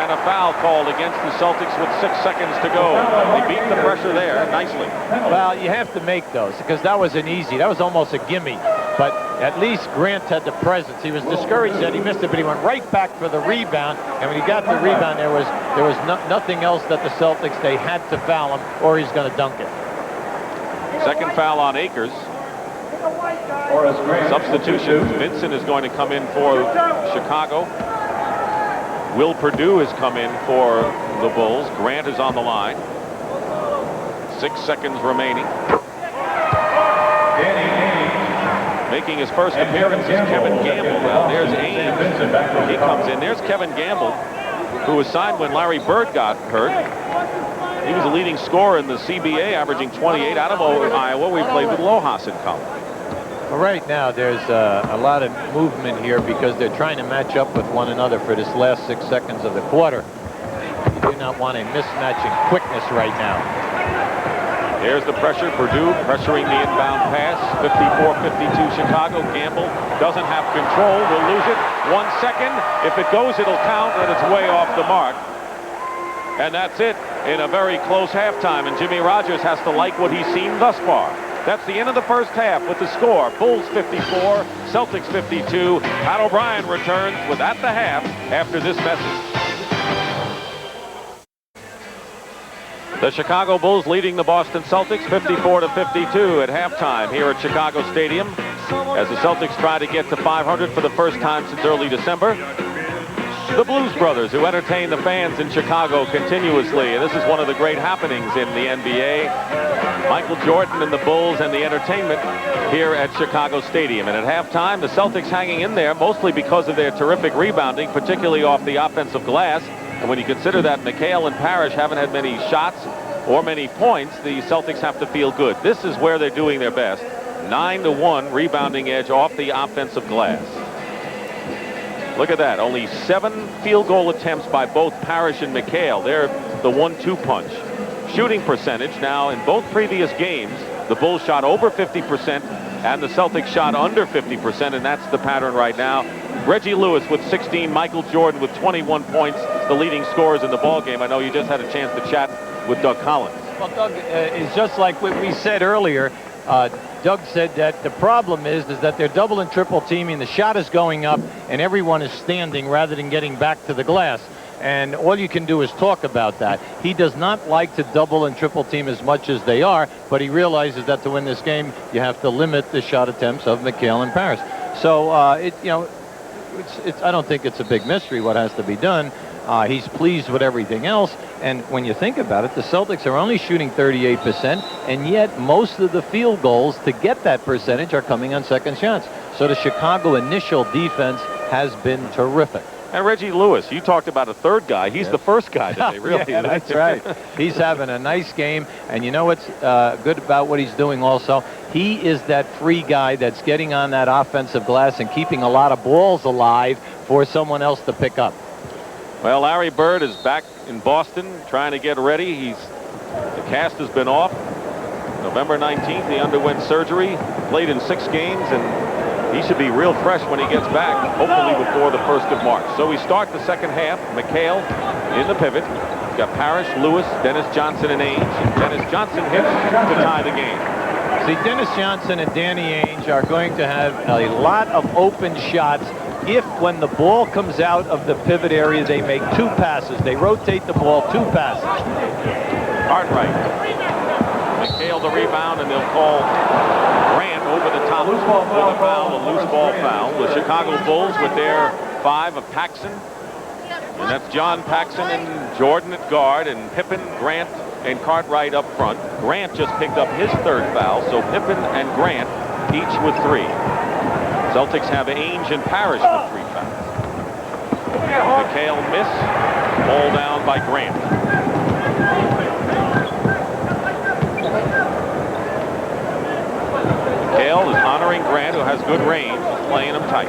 And a foul called against the Celtics with 6 seconds to go. They beat the pressure there nicely. Well, you have to make those because that was that was almost a gimme. But at least Grant had the presence. He was discouraged that he missed it, but he went right back for the rebound. And when he got the rebound, there was nothing else that the Celtics, they had to foul him or he's going to dunk it. Second foul on Akers. Substitution. Vincent is going to come in for Chicago. Will Perdue has come in for the Bulls. Grant is on the line. 6 seconds remaining. Making his first appearance is Kevin Gamble. Now there's Ames. He comes in. There's Kevin Gamble, who was signed when Larry Bird got hurt. He was a leading scorer in the CBA, averaging 28 out of Iowa. We played with Lojas in college. Well, right now, there's a lot of movement here because they're trying to match up with one another for this last 6 seconds of the quarter. You do not want a mismatch in quickness right now. Here's the pressure. Perdue pressuring the inbound pass. 54-52 Chicago. Gamble doesn't have control. Will lose it. 1 second. If it goes, it'll count, and it's way off the mark. And that's it in a very close halftime. And Jimmy Rogers has to like what he's seen thus far. That's the end of the first half with the score. Bulls 54, Celtics 52. Pat O'Brien returns with At the Half after this message. The Chicago Bulls leading the Boston Celtics 54-52 at halftime here at Chicago Stadium as the Celtics try to get to 500 for the first time since early December. The Blues Brothers, who entertain the fans in Chicago continuously. And this is one of the great happenings in the NBA. Michael Jordan and the Bulls and the entertainment here at Chicago Stadium. And at halftime, the Celtics hanging in there, mostly because of their terrific rebounding, particularly off the offensive glass. And when you consider that McHale and Parrish haven't had many shots or many points, the Celtics have to feel good. This is where they're doing their best. 9-1 rebounding edge off the offensive glass. Look at that. Only 7 field goal attempts by both Parrish and McHale. They're the 1-2 punch. Shooting percentage now in both previous games, the Bulls shot over 50% and the Celtics shot under 50%, and that's the pattern right now. Reggie Lewis with 16, Michael Jordan with 21 points, the leading scorers in the ballgame. I know you just had a chance to chat with Doug Collins. Well, Doug, it's just like what we said earlier. Doug said that the problem is that they're double and triple teaming. The shot is going up, and everyone is standing rather than getting back to the glass. and all you can do is talk about that. He does not like to double and triple team as much as they are, but he realizes that to win this game, you have to limit the shot attempts of McHale and Parrish. So, I don't think it's a big mystery what has to be done. He's pleased with everything else. And when you think about it, the Celtics are only shooting 38%, and yet most of the field goals to get that percentage are coming on second shots. So the Chicago initial defense has been terrific. And Reggie Lewis, you talked about a third guy. He's the first guy that they really yeah, that's right. He's having a nice game. And you know what's good about what he's doing also? He is that free guy that's getting on that offensive glass and keeping a lot of balls alive for someone else to pick up. Well, Larry Bird is back in Boston trying to get ready. The cast has been off. November 19th, he underwent surgery, played in 6 games, and he should be real fresh when he gets back, hopefully before the 1st of March. So we start the second half. McHale in the pivot. He's got Parrish, Lewis, Dennis Johnson, and Ainge. And Dennis Johnson hits to tie the game. See, Dennis Johnson and Danny Ainge are going to have a lot of open shots if, when the ball comes out of the pivot area, they make 2 passes. They rotate the ball 2 passes. Cartwright. McHale the rebound, and they'll call Grant over the top with a foul, a loose ball foul. The Chicago Bulls with their 5 of Paxson. And that's John Paxson and Jordan at guard, and Pippen, Grant, and Cartwright up front. Grant just picked up his 3rd foul, so Pippen and Grant each with 3. Celtics have Ainge and Parrish with 3 fouls. McHale miss. Ball down by Grant. McHale is honoring Grant, who has good range. He's playing him tight.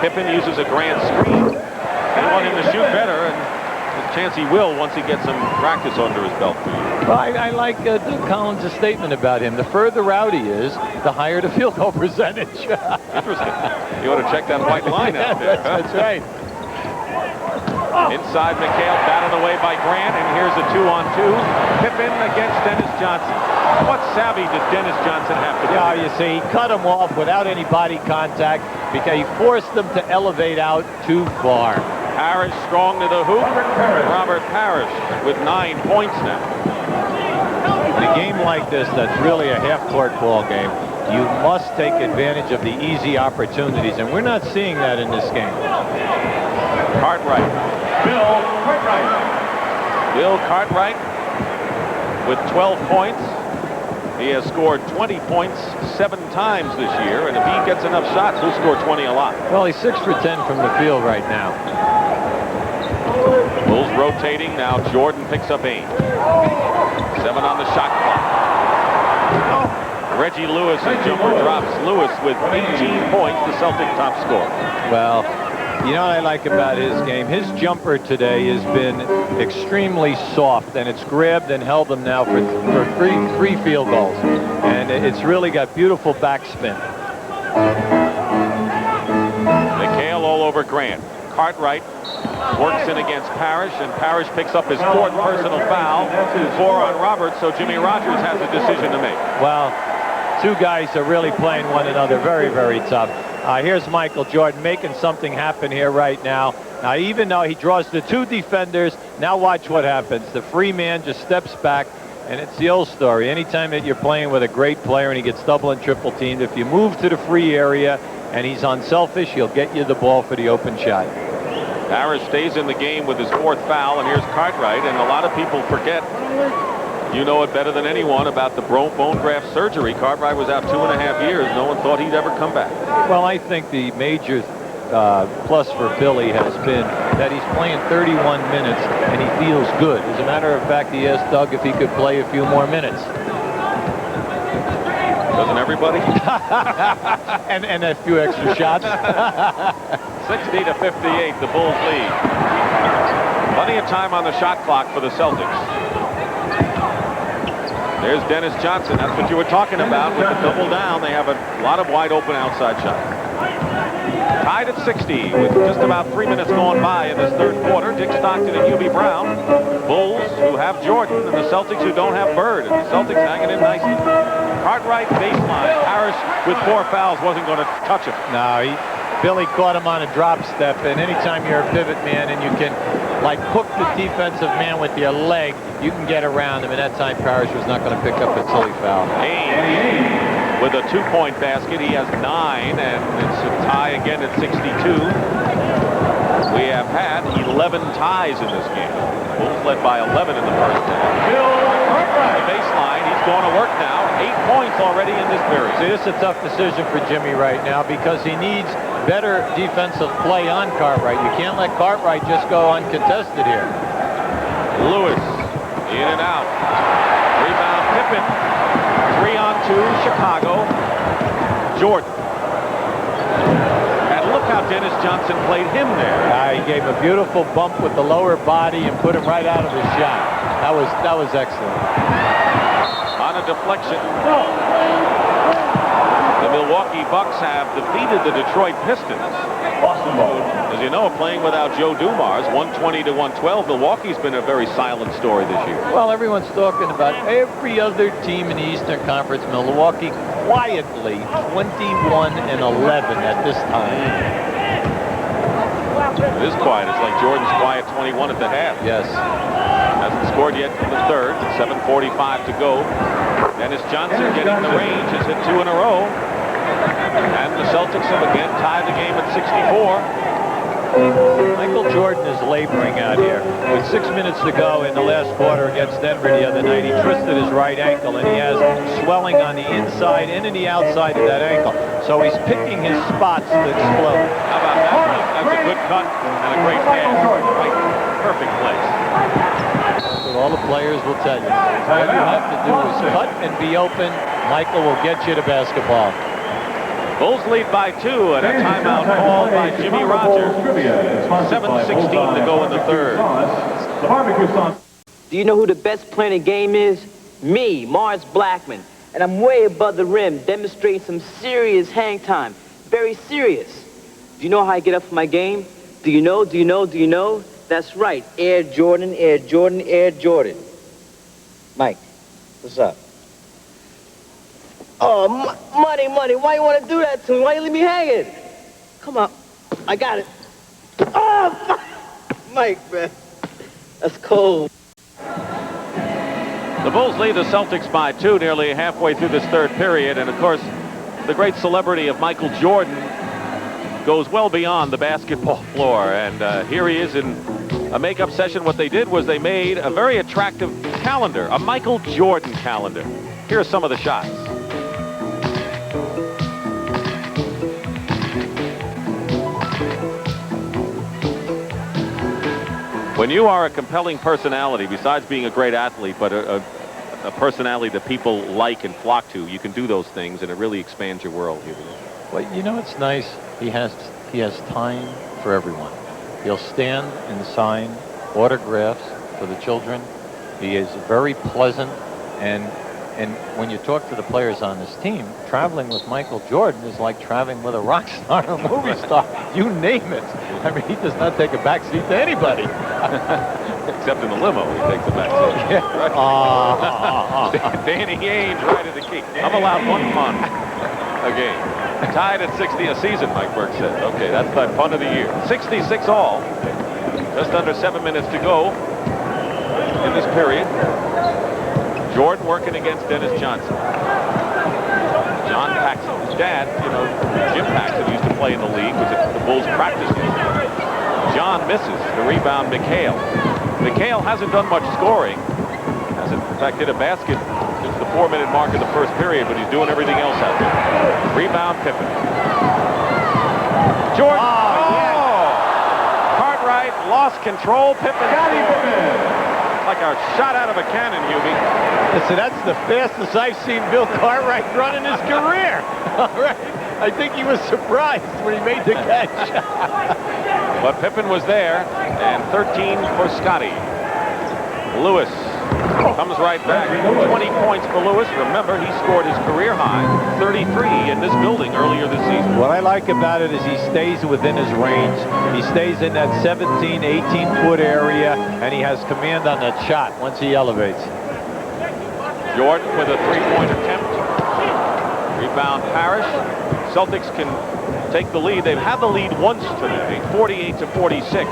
Pippen uses a Grant screen. They want him to shoot better, and there's a chance he will once he gets some practice under his belt. Well, I like Doug Collins' statement about him. The further out he is, the higher the field goal percentage. Interesting. You ought to check that white line out there. That's right. Inside McHale, batted away by Grant, and here's a 2-on-2. Pippen against Dennis Johnson. What savvy does Dennis Johnson have to do? Yeah, you see, he cut him off without any body contact because he forced them to elevate out too far. Parrish strong to the hoop. Robert Parrish with 9 points now. In a game like this, that's really a half-court ball game. You must take advantage of the easy opportunities, and we're not seeing that in this game. Cartwright. Bill Cartwright with 12 points. He has scored 20 points 7 times this year, and if he gets enough shots, he'll score 20 a lot. Well, he's 6 for 10 from the field right now. Bulls rotating now. Jordan picks up Ainge. 7 on the shot clock. Reggie Lewis' jumper drops. Lewis with 18 points, the Celtic top scorer. Well, you know what I like about his game? His jumper today has been extremely soft, and it's grabbed and held him now for three field goals. And it's really got beautiful backspin. McHale all over Grant. Cartwright works in against Parrish, and Parrish picks up his 4th personal foul. 4 on Roberts, so Jimmy Rogers has a decision to make. Well, 2 guys are really playing one another very, very tough. Here's Michael Jordan making something happen here right now. Now, even though he draws the 2 defenders, now watch what happens. The free man just steps back, and it's the old story. Anytime that you're playing with a great player and he gets double and triple teamed, if you move to the free area and he's unselfish, he'll get you the ball for the open shot. Parrish stays in the game with his 4th foul, and here's Cartwright, and a lot of people forget. You know it better than anyone about the bone graft surgery. Cartwright was out 2.5 years. No one thought he'd ever come back. Well, I think the major plus for Billy has been that he's playing 31 minutes and he feels good. As a matter of fact, he asked Doug if he could play a few more minutes. Doesn't everybody? and a few extra shots. 60-58, the Bulls lead. Plenty of time on the shot clock for the Celtics. There's Dennis Johnson. That's what you were talking about with the double down. They have a lot of wide open outside shots. Tied at 60 with just about 3 minutes going by in this 3rd quarter. Dick Stockton and Hubie Brown. Bulls who have Jordan, and the Celtics who don't have Bird. And the Celtics hanging in nicely. Cartwright baseline. Parrish with 4 fouls wasn't going to touch him. No, Billy caught him on a drop step, and anytime you're a pivot man and you can like hook the defensive man with your leg, you can get around him, and that time Parrish was not going to pick up a silly foul. Haynes with a 2-point basket. He has 9, and it's a tie again at 62. We have had 11 ties in this game. Bulls led by 11 in the first half. The baseline, he's going to work now. 8 points already in this period. See, this is a tough decision for Jimmy right now because he needs better defensive play on Cartwright. You can't let Cartwright just go uncontested here. Lewis in and out. Rebound Pippen. 3-on-2 Chicago. Jordan. And look how Dennis Johnson played him there. He gave a beautiful bump with the lower body and put him right out of his shot. That was excellent. On a deflection. The Milwaukee Bucks have defeated the Detroit Pistons. As you know, playing without Joe Dumars, 120-112. Milwaukee's been a very silent story this year. Well, everyone's talking about every other team in the Eastern Conference. Milwaukee quietly 21-11 at this time. It is quiet. It's like Jordan's quiet 21 at the half. Yes. Hasn't scored yet in the third. 7:45 to go. Dennis Johnson getting the range. Has hit 2 in a row. And the Celtics have again tied the game at 64. Michael Jordan is laboring out here. With 6 minutes to go in the last quarter against Denver the other night, he twisted his right ankle, and he has swelling on the inside and in the outside of that ankle. So he's picking his spots to explode. How about that? That's a good cut and a great pass. Right, perfect place. That's what all the players will tell you. All you have to do is cut and be open. Michael will get you to basketball. Bulls lead by 2 and a timeout called by Jimmy Rogers. 7:16 to go in the third. Do you know who the best player in the game is? Me, Mars Blackman. And I'm way above the rim, demonstrating some serious hang time. Very serious. Do you know how I get up for my game? Do you know? That's right. Air Jordan, Air Jordan, Air Jordan. Mike, what's up? Oh, money, why you want to do that to me? Why you leave me hanging? Come on, I got it. Oh, Mike, man, that's cold. The Bulls lead the Celtics by 2 nearly halfway through this third period. And, of course, the great celebrity of Michael Jordan goes well beyond the basketball floor. And here he is in a makeup session. What they did was they made a very attractive calendar, a Michael Jordan calendar. Here are some of the shots. When you are a compelling personality, besides being a great athlete, but a personality that people like and flock to, you can do those things, and it really expands your world. Well, you know, it's nice. He has time for everyone. He'll stand and sign autographs for the children. He is very pleasant, and when you talk to the players on this team, traveling with Michael Jordan is like traveling with a rock star or a movie star. You name it. I mean, he does not take a back seat to anybody. Except in the limo, he takes a back seat. Yeah. Right. Danny Ainge right at the key. I'm allowed 1 punt a game. Tied at 60 a season, Mike Burke said. Okay, that's my punt of the year. 66 all. Just under 7 minutes to go in this period. Jordan working against Dennis Johnson. John Paxson, his dad, you know, Jim Paxson used to play in the league, was at the Bulls practices. John misses the rebound. McHale hasn't done much scoring. Hasn't, in fact, hit a basket since the 4-minute mark of the first period, but he's doing everything else out there. Rebound Pippen. Jordan. Oh! Cartwright lost control. Pippen. Like a shot out of a cannon, Hubie. So that's the fastest I've seen Bill Cartwright run in his career. All right. I think he was surprised when he made the catch. But Pippen was there, and 13 for Scotty. Lewis comes right back. 20 points for Lewis. Remember, he scored his career high, 33 in this building earlier this season. What I like about it is he stays within his range. He stays in that 17, 18-foot area, and he has command on that shot once he elevates. Jordan with a 3-point attempt. Rebound Parrish. Celtics can take the lead. They've had the lead once today, 48-46.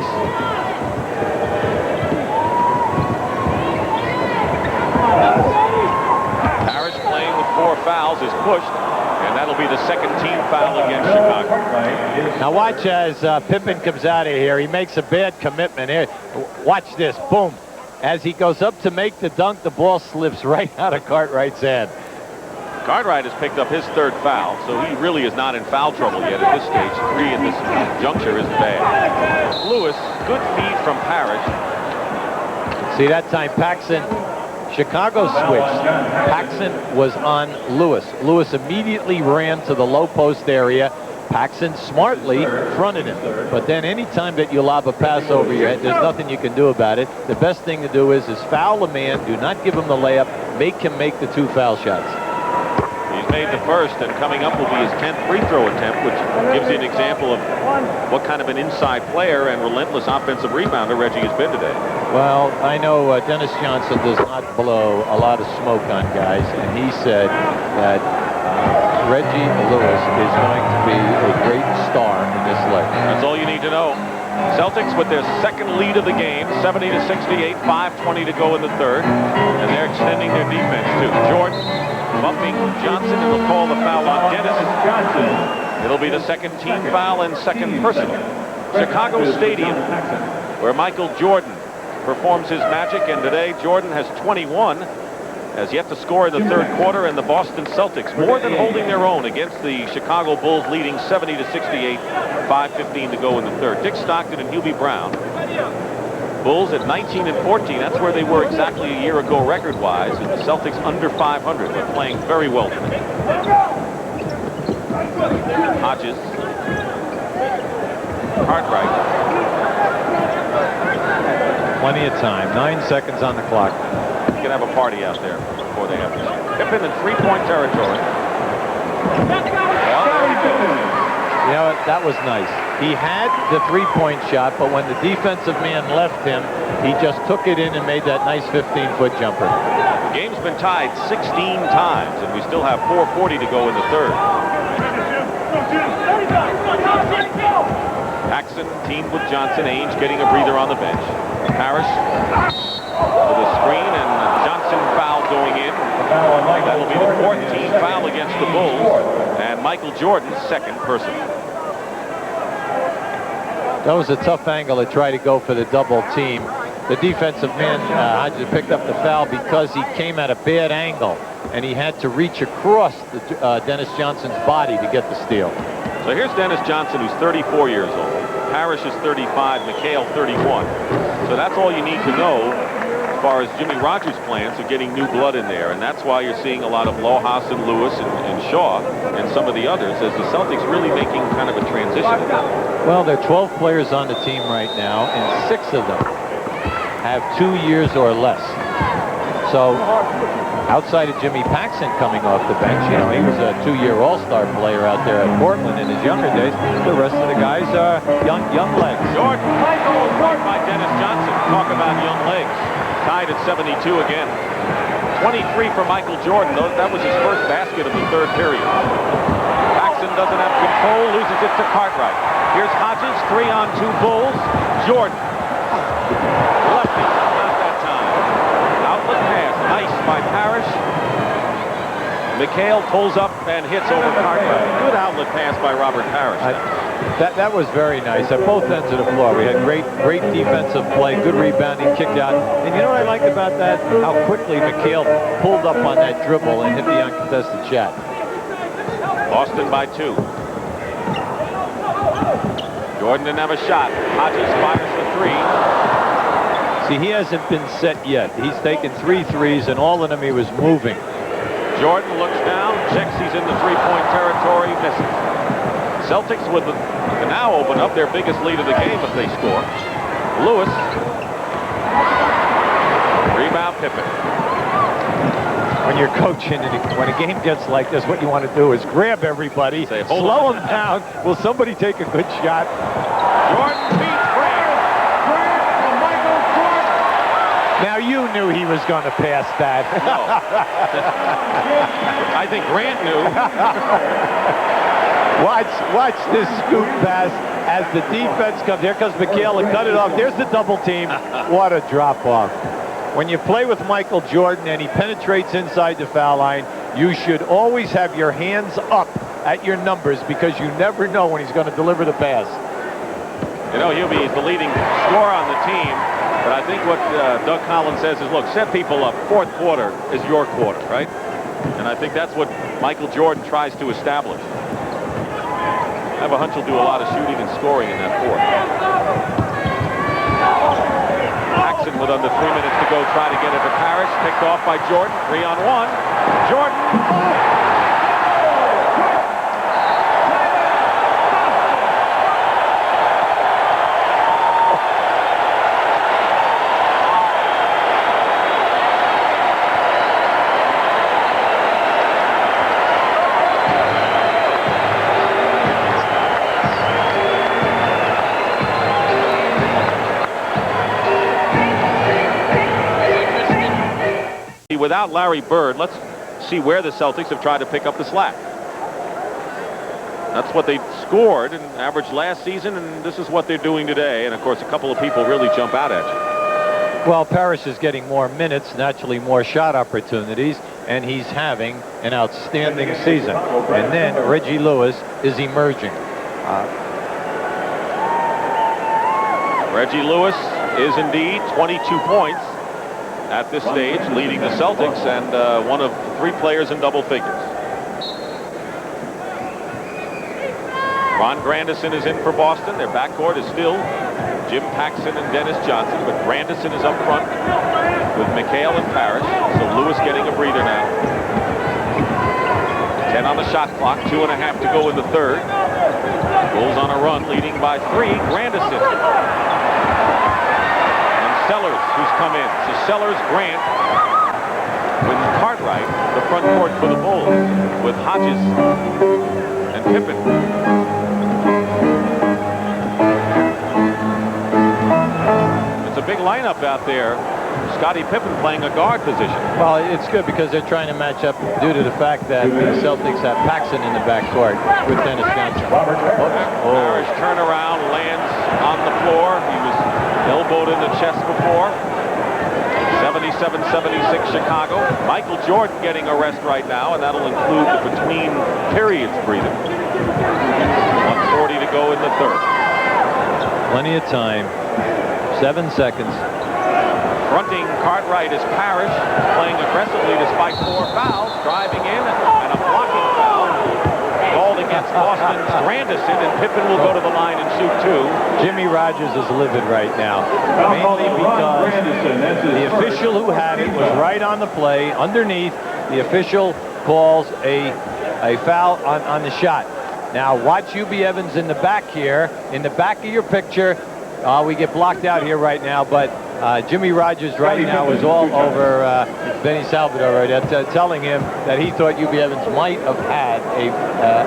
Parrish, playing with 4 fouls, is pushed, and that'll be the second team foul against Chicago. Now watch as Pippen comes out of here. He makes a bad commitment here. Watch this. Boom. As he goes up to make the dunk, the ball slips right out of Cartwright's hand. Cartwright has picked up his 3rd foul, so he really is not in foul trouble yet at this stage. 3 in this juncture isn't bad. Lewis, good feed from Parrish. See, that time Paxson, Chicago switched. Paxson was on Lewis. Lewis immediately ran to the low post area. Paxson smartly fronted him. But then any time that you lob a pass over your head, there's nothing you can do about it. The best thing to do is foul a man, do not give him the layup, make him make the 2 foul shots. He's made the first, and coming up will be his 10th free throw attempt, which gives you an example of what kind of an inside player and relentless offensive rebounder Reggie has been today. Well, I know Dennis Johnson does not blow a lot of smoke on guys, and he said that Reggie Lewis is going to be a great star in this league. That's all you need to know. Celtics with their second lead of the game, 70-68, 5:20 to go in the 3rd, and they're extending their defense too. Jordan bumping Johnson, and will call the foul on Dennis. It'll be the second team foul and second personal. Chicago Stadium, where Michael Jordan performs his magic, and today Jordan has 21, has yet to score in the 3rd quarter, and the Boston Celtics more than holding their own against the Chicago Bulls, leading 70-68, 5:15 to go in the 3rd. Dick Stockton and Hubie Brown. Bulls at 19-14. That's where they were exactly a year ago record-wise. And the Celtics under 500. They're playing very well today. Hodges. Cartwright. Plenty of time. 9 seconds on the clock. You can have a party out there before they have this. Pippen in 3-point territory. You know, that was nice. He had the 3-point shot, but when the defensive man left him, he just took it in and made that nice 15-foot jumper. The game's been tied 16 times, and we still have 4:40 to go in the 3rd. Paxson teamed with Johnson. Ainge getting a breather on the bench. Parrish with a screen, and Johnson foul going in. That will be the 4th team foul against the Bulls, and Michael Jordan's 2nd personal. That was a tough angle to try to go for the double team. The defensive man, Hodges, picked up the foul because he came at a bad angle, and he had to reach across Dennis Johnson's body to get the steal. So here's Dennis Johnson, who's 34 years old. Parrish is 35, McHale 31. So that's all you need to know as far as Jimmy Rogers' plans of getting new blood in there. And that's why you're seeing a lot of Lohaus and Lewis and Shaw and some of the others, as the Celtics really making kind of a transition. Well, there are 12 players on the team right now, and 6 of them have 2 years or less. So outside of Jimmy Paxson coming off the bench, you know, he was a 2-year All-Star player out there at Portland in his younger days. The rest of the guys are young legs. Jordan, right by Dennis Johnson. Talk about young legs. Tied at 72 again. 23 for Michael Jordan. That was his first basket of the 3rd period. Paxson doesn't have control, loses it to Cartwright. Here's Hodges, 3-on-2 Bulls. Jordan. Lefty, not that time. Outlet pass, nice by Parrish. McHale pulls up and hits over Cartwright. Good outlet pass by Robert Parrish. That was very nice at both ends of the floor. We had great defensive play, good rebounding, kicked out. And you know what I liked about that? How quickly McHale pulled up on that dribble and hit the uncontested shot. Boston by 2. Jordan didn't have a shot. Hodges fires the 3. See, he hasn't been set yet. He's taken 3 threes, and all of them he was moving. Jordan looks down, checks he's in the 3-point territory, misses. Celtics can now open up their biggest lead of the game if they score. Lewis. Rebound Pippen. When you're coaching and when a game gets like this, what you want to do is grab everybody, slow them down. Will somebody take a good shot? Jordan beats Grant. Now you knew he was going to pass that. No. I think Grant knew. Watch this scoop pass as the defense comes. Here comes McHale and cut it off. There's the double team. What a drop off. When you play with Michael Jordan and he penetrates inside the foul line, you should always have your hands up at your numbers because you never know when he's going to deliver the pass. You know, he's the leading scorer on the team, but I think what Doug Collins says is, look, set people up. Fourth quarter is your quarter, right? And I think that's what Michael Jordan tries to establish. I have a hunch he'll do a lot of shooting and scoring in that fourth. Paxson with under 3 minutes to go, try to get it to Parrish. Picked off by Jordan. 3-on-1. Jordan. Without Larry Bird, let's see where the Celtics have tried to pick up the slack. That's what they scored and averaged last season, and this is what they're doing today. And of course, a couple of people really jump out at you. Well, Parrish is getting more minutes, naturally more shot opportunities, and he's having an outstanding season. And then Reggie Lewis is emerging. Reggie Lewis is indeed 22 points at this stage, leading the Celtics, and one of 3 players in double figures. Ron Grandison is in for Boston. Their backcourt is still Jim Paxson and Dennis Johnson, but Grandison is up front with McHale and Parrish. So Lewis getting a breather now. 10 on the shot clock, 2.5 to go in the third. Bulls on a run, leading by 3. Grandison. Sellers, who's come in. So Sellers, Grant, with Cartwright, the front court for the Bulls, with Hodges and Pippen. It's a big lineup out there. Scottie Pippen playing a guard position. Well, it's good because they're trying to match up due to the fact that the Celtics have Paxson in the backcourt with Dennis Johnson. Parrish turnaround, lands on the floor. He was elbowed in the chest before. 77-76 Chicago. Michael Jordan getting a rest right now, and that'll include the between periods breather. 1:40 to go in the third. Plenty of time. 7 seconds. Fronting Cartwright is Parrish, playing aggressively despite 4 fouls, driving in, and a blocking foul. Called against Boston's Grandison, and Pippen will go to the line and shoot 2. Jimmy Rogers is livid right now, mainly because the official who had it was right on the play. Underneath, the official calls a foul on the shot. Now watch UB Evans in the back here, in the back of your picture. We get blocked out here right now, but Jimmy Rogers right now is all over Benny Salvador right now, telling him that he thought UB Evans might have had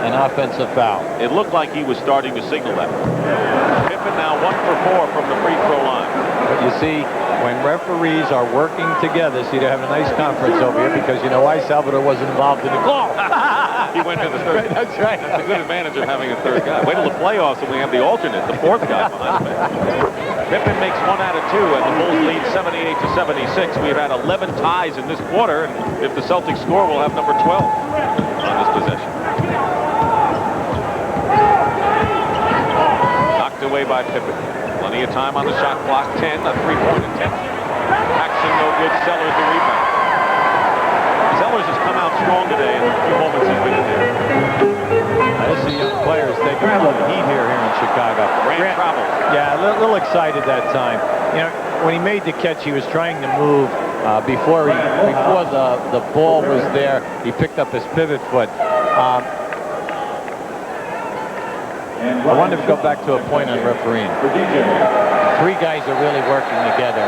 an offensive foul. It looked like he was starting to signal that. Pippen now 1 for 4 from the free throw line. But you see, when referees are working together, see, they're having a nice conference over here because you know why? Salvador wasn't involved in the call. He went to the third. That's right. That's a good advantage of having a third guy. Wait till the playoffs and we have the alternate, the 4th guy behind him. Pippen makes 1 out of 2, and the Bulls lead 78-76. We've had 11 ties in this quarter, and if the Celtics score, we'll have number 12 on this possession. Knocked away by Pippen. Plenty of time on the shot clock. 10, a 3-point attempt. Paxson no good. Sellers the rebound. Sellers has come out strong today in the few moments he's been in there. I see young players taking a little heat here in Chicago. Grant travels. Yeah, a little excited that time. You know, when he made the catch, he was trying to move before the ball was there. He picked up his pivot foot. I wanted to go back to a point on refereeing. 3 guys are really working together.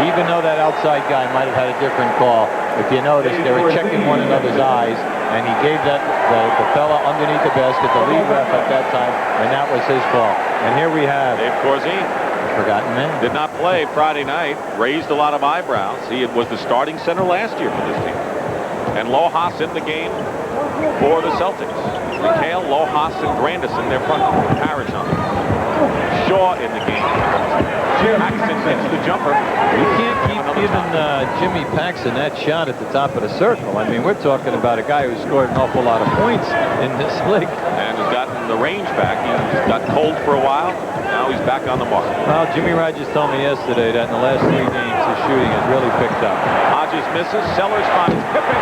Even though that outside guy might have had a different call, if you notice, they were checking one another's eyes, and he gave that the fella underneath the basket, the lead ref at that time, and that was his call. And here we have Dave Corzine. Forgotten man. Did not play Friday night. Raised a lot of eyebrows. He was the starting center last year for this team. And Lojas in the game for the Celtics. McHale, Lojas, and Grandison, their front Parrish on them. Shaw in the game. Paxton hits the jumper. You can't keep giving Jimmy Paxton that shot at the top of the circle. I mean, we're talking about a guy who scored an awful lot of points in this league. And has gotten the range back. He got cold for a while. Now he's back on the mark. Well, Jimmy Rogers told me yesterday that in the last 3 games, his shooting has really picked up. Hodges misses. Sellers finds Pippen.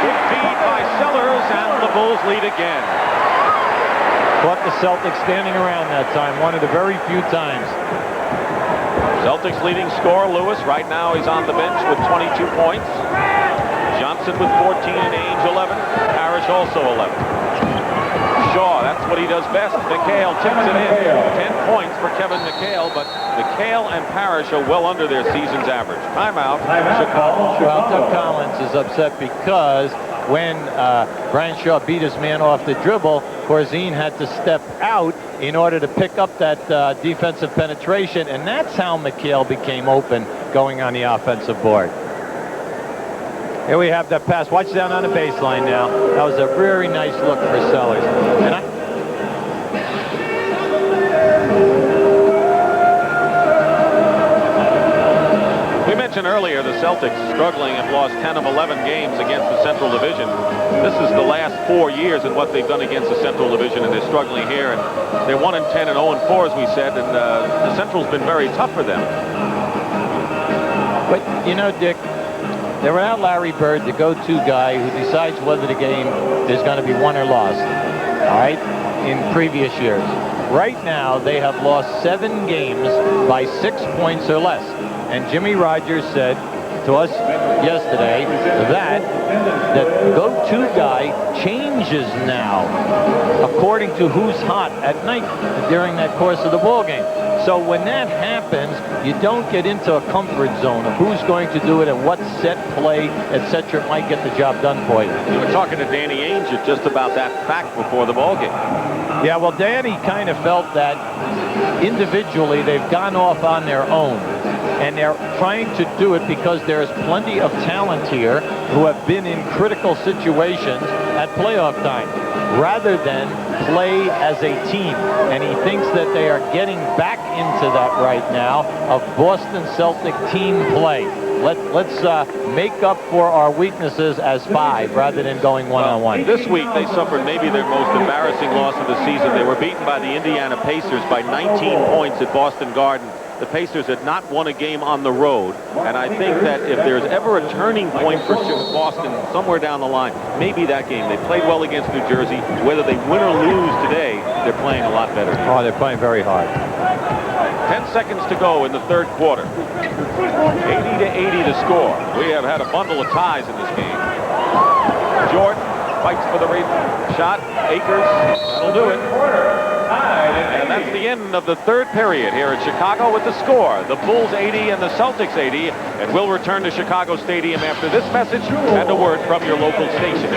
Good feed by Sellers, and the Bulls lead again. Caught the Celtics standing around that time, one of the very few times. Celtics leading scorer Lewis. Right now he's on the bench with 22 points. Johnson with 14 and Ainge 11. Parrish also 11. Shaw, that's what he does best. McHale tips it in. 10 points for Kevin McHale, but McHale and Parrish are well under their season's average. Timeout. Chicago. Well, Doug Collins is upset because when Brian Shaw beat his man off the dribble, Corzine had to step out in order to pick up that defensive penetration, and that's how McHale became open going on the offensive board. Here we have that pass. Watch down on the baseline now. That was a very nice look for Sellers. And we mentioned earlier the Celtics struggling have lost 10 of 11 games against the Central Division. This is the last 4 years and what they've done against the Central Division, and they're struggling here. And they're 1-10 and 0-4, as we said, and the Central's been very tough for them. But, you know, Dick, they're without Larry Bird, the go-to guy who decides whether the game is going to be won or lost, all right, in previous years. Right now, they have lost 7 games by 6 points or less. And Jimmy Rogers said to us yesterday that the go-to guy changes now according to who's hot at night during that course of the ball game. So when that happens, you don't get into a comfort zone of who's going to do it and what set play, etc. might get the job done for you. You were talking to Danny Ainge just about that fact before the ball game. Yeah, well, Danny kind of felt that individually they've gone off on their own. And they're trying to do it because there's plenty of talent here who have been in critical situations at playoff time, rather than play as a team. And he thinks that they are getting back into that right now of Boston Celtic team play. Let's make up for our weaknesses as 5 rather than going one-on-one. This week they suffered maybe their most embarrassing loss of the season. They were beaten by the Indiana Pacers by 19 points at Boston Garden. The Pacers had not won a game on the road, and I think that if there's ever a turning point for Boston somewhere down the line, maybe that game. They played well against New Jersey. Whether they win or lose today, they're playing a lot better. Oh, they're playing very hard. 10 seconds to go in the third quarter. 80-80 the score. We have had a bundle of ties in this game. Jordan fights for the shot. Akers, that'll do it. And that's the end of the third period here at Chicago with the score. The Bulls 80 and the Celtics 80. And we'll return to Chicago Stadium after this message and a word from your local station.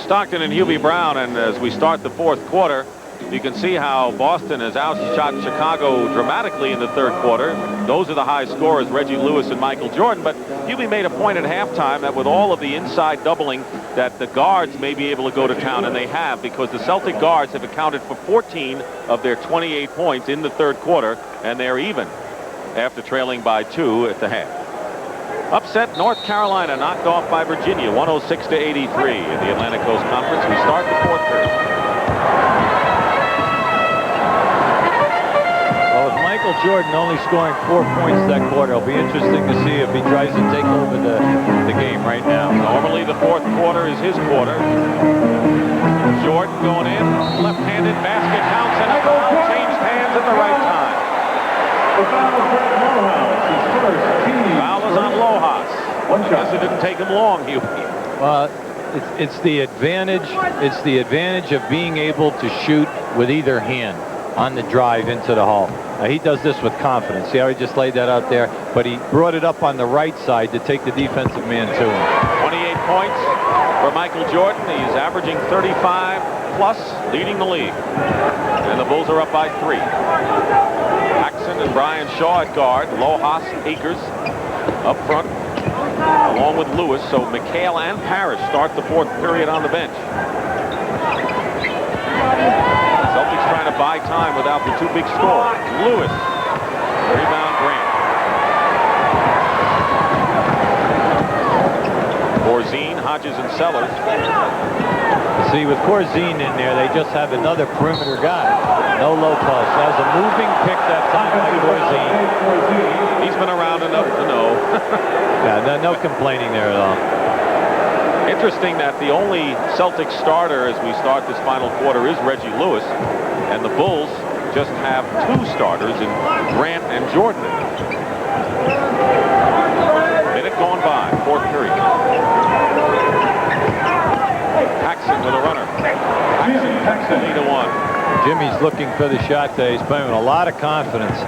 Stockton and Hubie Brown, and as we start the fourth quarter, you can see how Boston has outshot Chicago dramatically in the third quarter. Those are the high scorers, Reggie Lewis and Michael Jordan. But Hubie made a point at halftime that with all of the inside doubling, that the guards may be able to go to town, and they have, because the Celtic guards have accounted for 14 of their 28 points in the third quarter, and they're even after trailing by 2 at the half. Upset North Carolina, knocked off by Virginia, 106-83 in the Atlantic Coast Conference. We start the fourth period. Well, with Michael Jordan only scoring 4 points that quarter, it'll be interesting to see if he tries to take over the game right now. Normally the fourth quarter is his quarter. Jordan going in, left-handed basket counts, and a goal changed hands at the right time. Foul is on Lojas. Guess it didn't take him long, Hubie. Well, it's the advantage. It's the advantage of being able to shoot with either hand on the drive into the hole. Now, he does this with confidence. See how he just laid that out there? But he brought it up on the right side to take the defensive man to him. 28 points for Michael Jordan. He's averaging 35 plus, leading the league. And the Bulls are up by 3. Paxson and Brian Shaw at guard. Lojas, Akers, up front, along with Lewis. So McHale and Parrish start the fourth period on the bench. Celtics trying to buy time without the two big scores. Lewis. Rebound Grant. Corzine, Hodges, and Sellers. See, with Corzine in there, they just have another perimeter guy. No low post. That was a moving pick that time by Corzine. He's been around enough to know. Yeah, no complaining there at all. Interesting that the only Celtics starter as we start this final quarter is Reggie Lewis, and the Bulls just have two starters in Grant and Jordan. Minute gone by, fourth period. Paxson with a runner. Paxson lead to one. Jimmy's looking for the shot there. He's playing with a lot of confidence.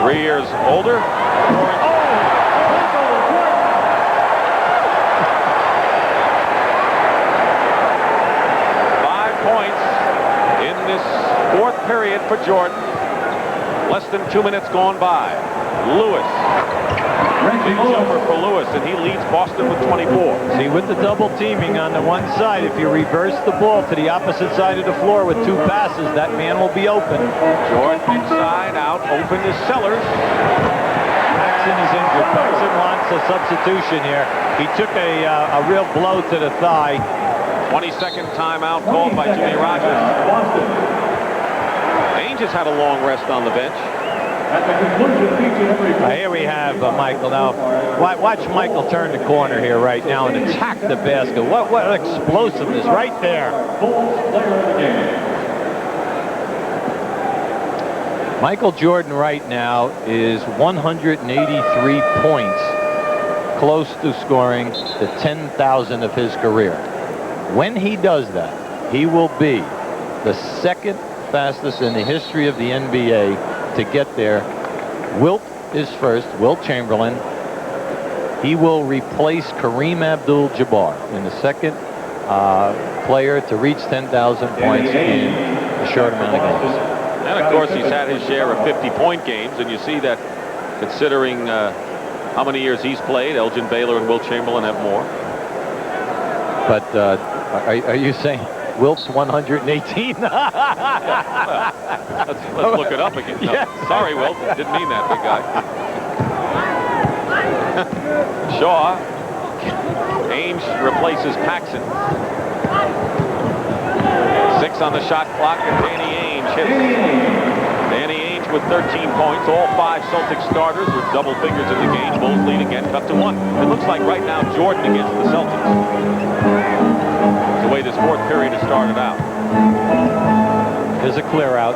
3 years older. 5 points in this fourth period for Jordan. Less than 2 minutes gone by. Lewis. Big jumper for Lewis, and he leads Boston with 24. See, with the double teaming on the one side, if you reverse the ball to the opposite side of the floor with two passes, that man will be open. Jordan inside, out, open is Sellers. Paxson is injured. Paxson wants a substitution here. He took a real blow to the thigh. 22nd timeout called by Jimmy Rogers. Ainge has had a long rest on the bench. Here we have Michael. Now, watch Michael turn the corner here right now and attack the basket. What explosiveness right there. Michael Jordan right now is 183 points, close to scoring the 10,000 of his career. When he does that, he will be the second fastest in the history of the NBA to get there. Wilt is first, Wilt Chamberlain. He will replace Kareem Abdul-Jabbar in the second player to reach 10,000 points in a short amount of games. And of course he's had his share of 50-point games, and you see that considering how many years he's played, Elgin Baylor and Wilt Chamberlain have more. But are you saying Wilt's 118? Let's look it up again. No. Yes. Sorry, Wilt. Didn't mean that, big guy. Shaw. Ainge replaces Paxson. 6 on the shot clock, and Danny Ainge hits. Danny Ainge with 13 points. All 5 Celtics starters with double figures in the game. Bulls lead again, cut to 1. It looks like right now Jordan against the Celtics. The way this fourth period has started out. There's a clear out.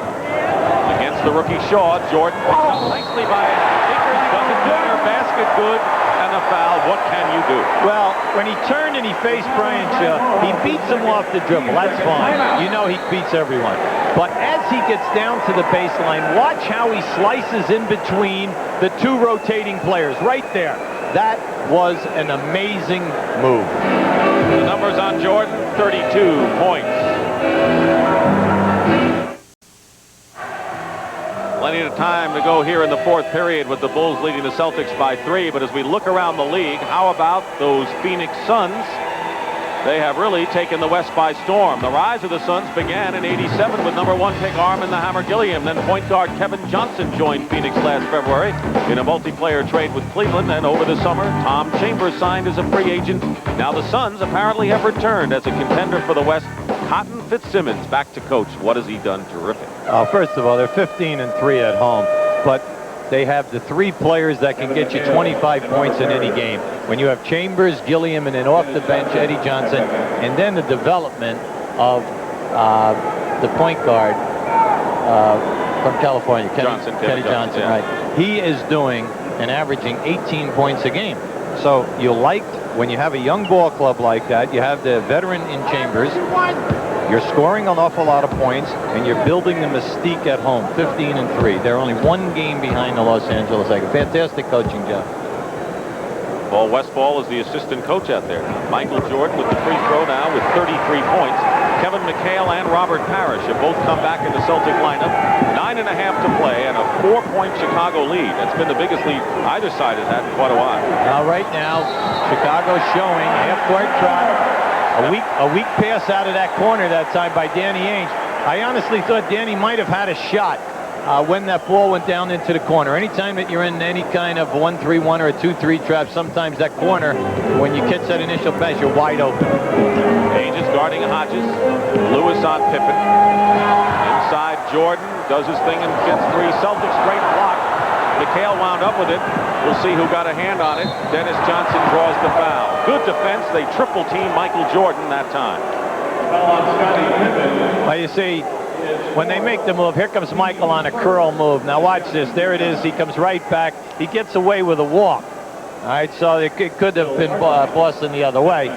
Against the rookie Shaw, Jordan picks up nicely by Akers, doesn't matter, basket good, and a foul. What can you do? Well, when he turned and he faced Brian Shaw, he beats him off the dribble. That's fine. You know he beats everyone. But as he gets down to the baseline, watch how he slices in between the two rotating players right there. That was an amazing move. The numbers on Jordan, 32 points. Plenty of time to go here in the fourth period with the Bulls leading the Celtics by 3. But as we look around the league, how about those Phoenix Suns? They have really taken the West by storm. The rise of the Suns began in '87 with #1 pick Armin the Hammer Gilliam. Then point guard Kevin Johnson joined Phoenix last February in a multiplayer trade with Cleveland. And over the summer, Tom Chambers signed as a free agent. Now the Suns apparently have returned as a contender for the West. Cotton Fitzsimmons back to coach. What has he done? Terrific. First of all, they're 15-3 at home, but they have the 3 players that can get you 25 points in any game. When you have Chambers, Gilliam, and then off the bench, Eddie Johnson, and then the development of the point guard from California, Kenny Johnson, yeah. right? He is doing and averaging 18 points a game. So you like when you have a young ball club like that, you have the veteran in Chambers, you're scoring an awful lot of points, and you're building the mystique at home, 15-3. They're only 1 game behind the Los Angeles Lakers. Fantastic coaching job. Paul Westphal is the assistant coach out there. Michael Jordan with the free throw now with 33 points. Kevin McHale and Robert Parrish have both come back in the Celtic lineup. 9.5 to play and a 4-point Chicago lead. That's been the biggest lead either side has had in quite a while. Now, right now, Chicago's showing half-court trap. A weak pass out of that corner that time by Danny Ainge. I honestly thought Danny might have had a shot when that ball went down into the corner. Anytime that you're in any kind of 1-3-1 or a 2-3 trap, sometimes that corner, when you catch that initial pass, you're wide open. Ainge is guarding Hodges. Lewis on Pippen. Inside, Jordan does his thing and gets 3. Celtics great block. McHale wound up with it. We'll see who got a hand on it. Dennis Johnson draws the foul. Good defense. They triple team Michael Jordan that time. Well, you see, when they make the move, here comes Michael on a curl move. Now watch this. There it is. He comes right back. He gets away with a walk. All right, so it could have been Boston the other way.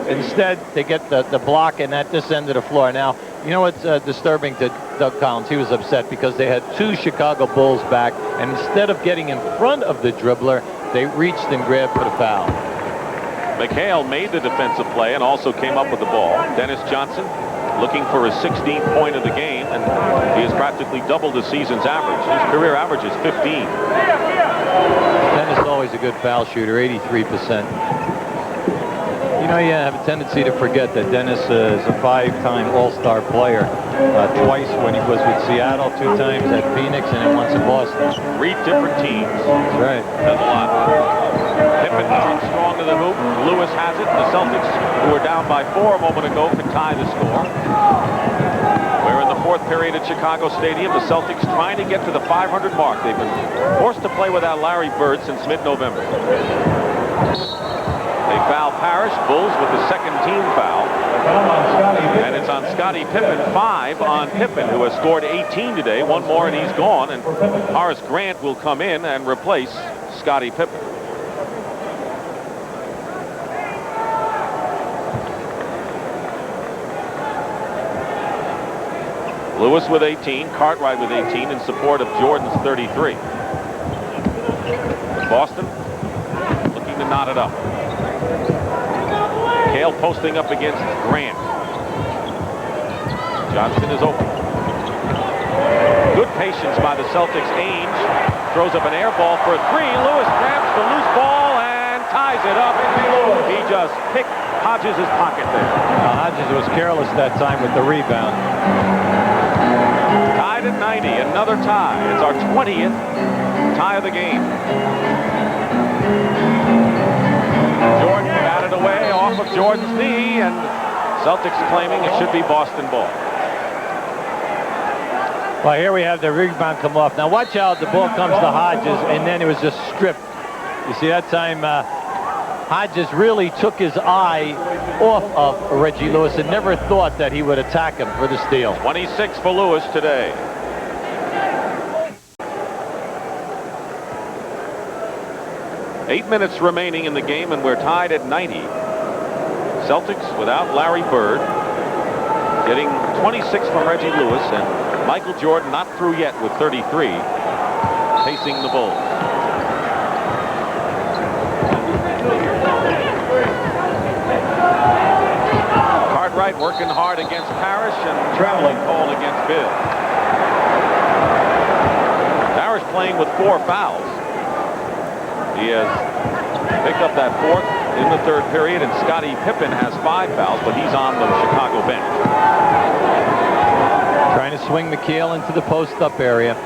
Instead, they get the block and at this end of the floor. Now, you know what's disturbing to Doug Collins? He was upset because they had 2 Chicago Bulls back, and instead of getting in front of the dribbler, they reached and grabbed for the foul. McHale made the defensive play and also came up with the ball. Dennis Johnson looking for his 16th point of the game, and he has practically doubled the season's average. His career average is 15. Dennis is always a good foul shooter, 83%. You know, you have a tendency to forget that Dennis is a 5-time All-Star player. Twice when he was with Seattle, 2 times at Phoenix, and then once in Boston. 3 different teams. That's right. That's a lot. Pippen comes strong to the hoop. Lewis has it. The Celtics, who were down by 4 a moment ago, can tie the score. We're in the 4th period at Chicago Stadium. The Celtics trying to get to the 500 mark. They've been forced to play without Larry Bird since mid-November. They foul Parrish. Bulls with the 2nd team foul. And it's on Scottie Pippen. 5 on Pippen, who has scored 18 today. 1 more and he's gone. And Horace Grant will come in and replace Scottie Pippen. Lewis with 18, Cartwright with 18 in support of Jordan's 33. Boston looking to knot it up. Hale posting up against Grant. Johnson is open. Good patience by the Celtics. Ainge throws up an air ball for a 3. Lewis grabs the loose ball and ties it up. He just picked Hodges' pocket there. Hodges was careless that time with the rebound. Tied at 90, another tie. It's our 20th tie of the game. Jordan batted away off of Jordan's knee, and Celtics claiming it should be Boston ball. Well, here we have the rebound come off. Now watch out, the ball comes to Hodges, and then it was just stripped. You see that time Hodges really took his eye off of Reggie Lewis and never thought that he would attack him for the steal. 26 for Lewis today. Eight minutes remaining in the game, and we're tied at 90. Celtics without Larry Bird, getting 26 from Reggie Lewis, and Michael Jordan not through yet with 33, pacing the Bulls. Cartwright working hard against Parrish and traveling call against Bill. Parrish playing with 4 fouls. He has picked up that 4th in the 3rd period, and Scottie Pippen has 5 fouls, but he's on the Chicago bench. Trying to swing McHale into the post-up area.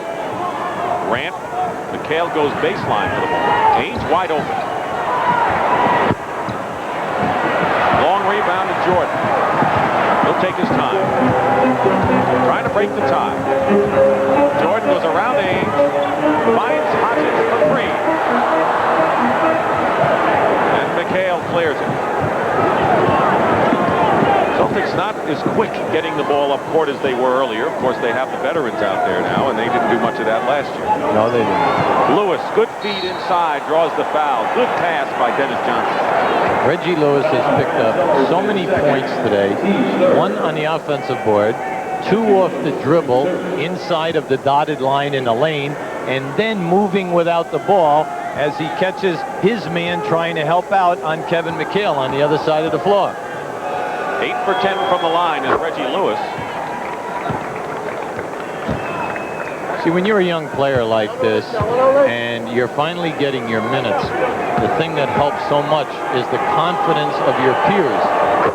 Grant. McHale goes baseline for the ball. Ainge wide open. Long rebound to Jordan. He'll take his time. Trying to break the tie. Jordan goes around Ainge. Finds Hodges for 3. And McHale clears it. Celtics not as quick getting the ball up court as they were earlier. Of course, they have the veterans out there now, and they didn't do much of that last year. No, they didn't. Lewis, good feed inside, draws the foul. Good pass by Dennis Johnson. Reggie Lewis has picked up so many points today. 1 on the offensive board, 2 off the dribble inside of the dotted line in the lane, and then moving without the ball as he catches his man trying to help out on Kevin McHale on the other side of the floor. 8 for 10 from the line is Reggie Lewis. See, when you're a young player like this and you're finally getting your minutes, the thing that helps so much is the confidence of your peers.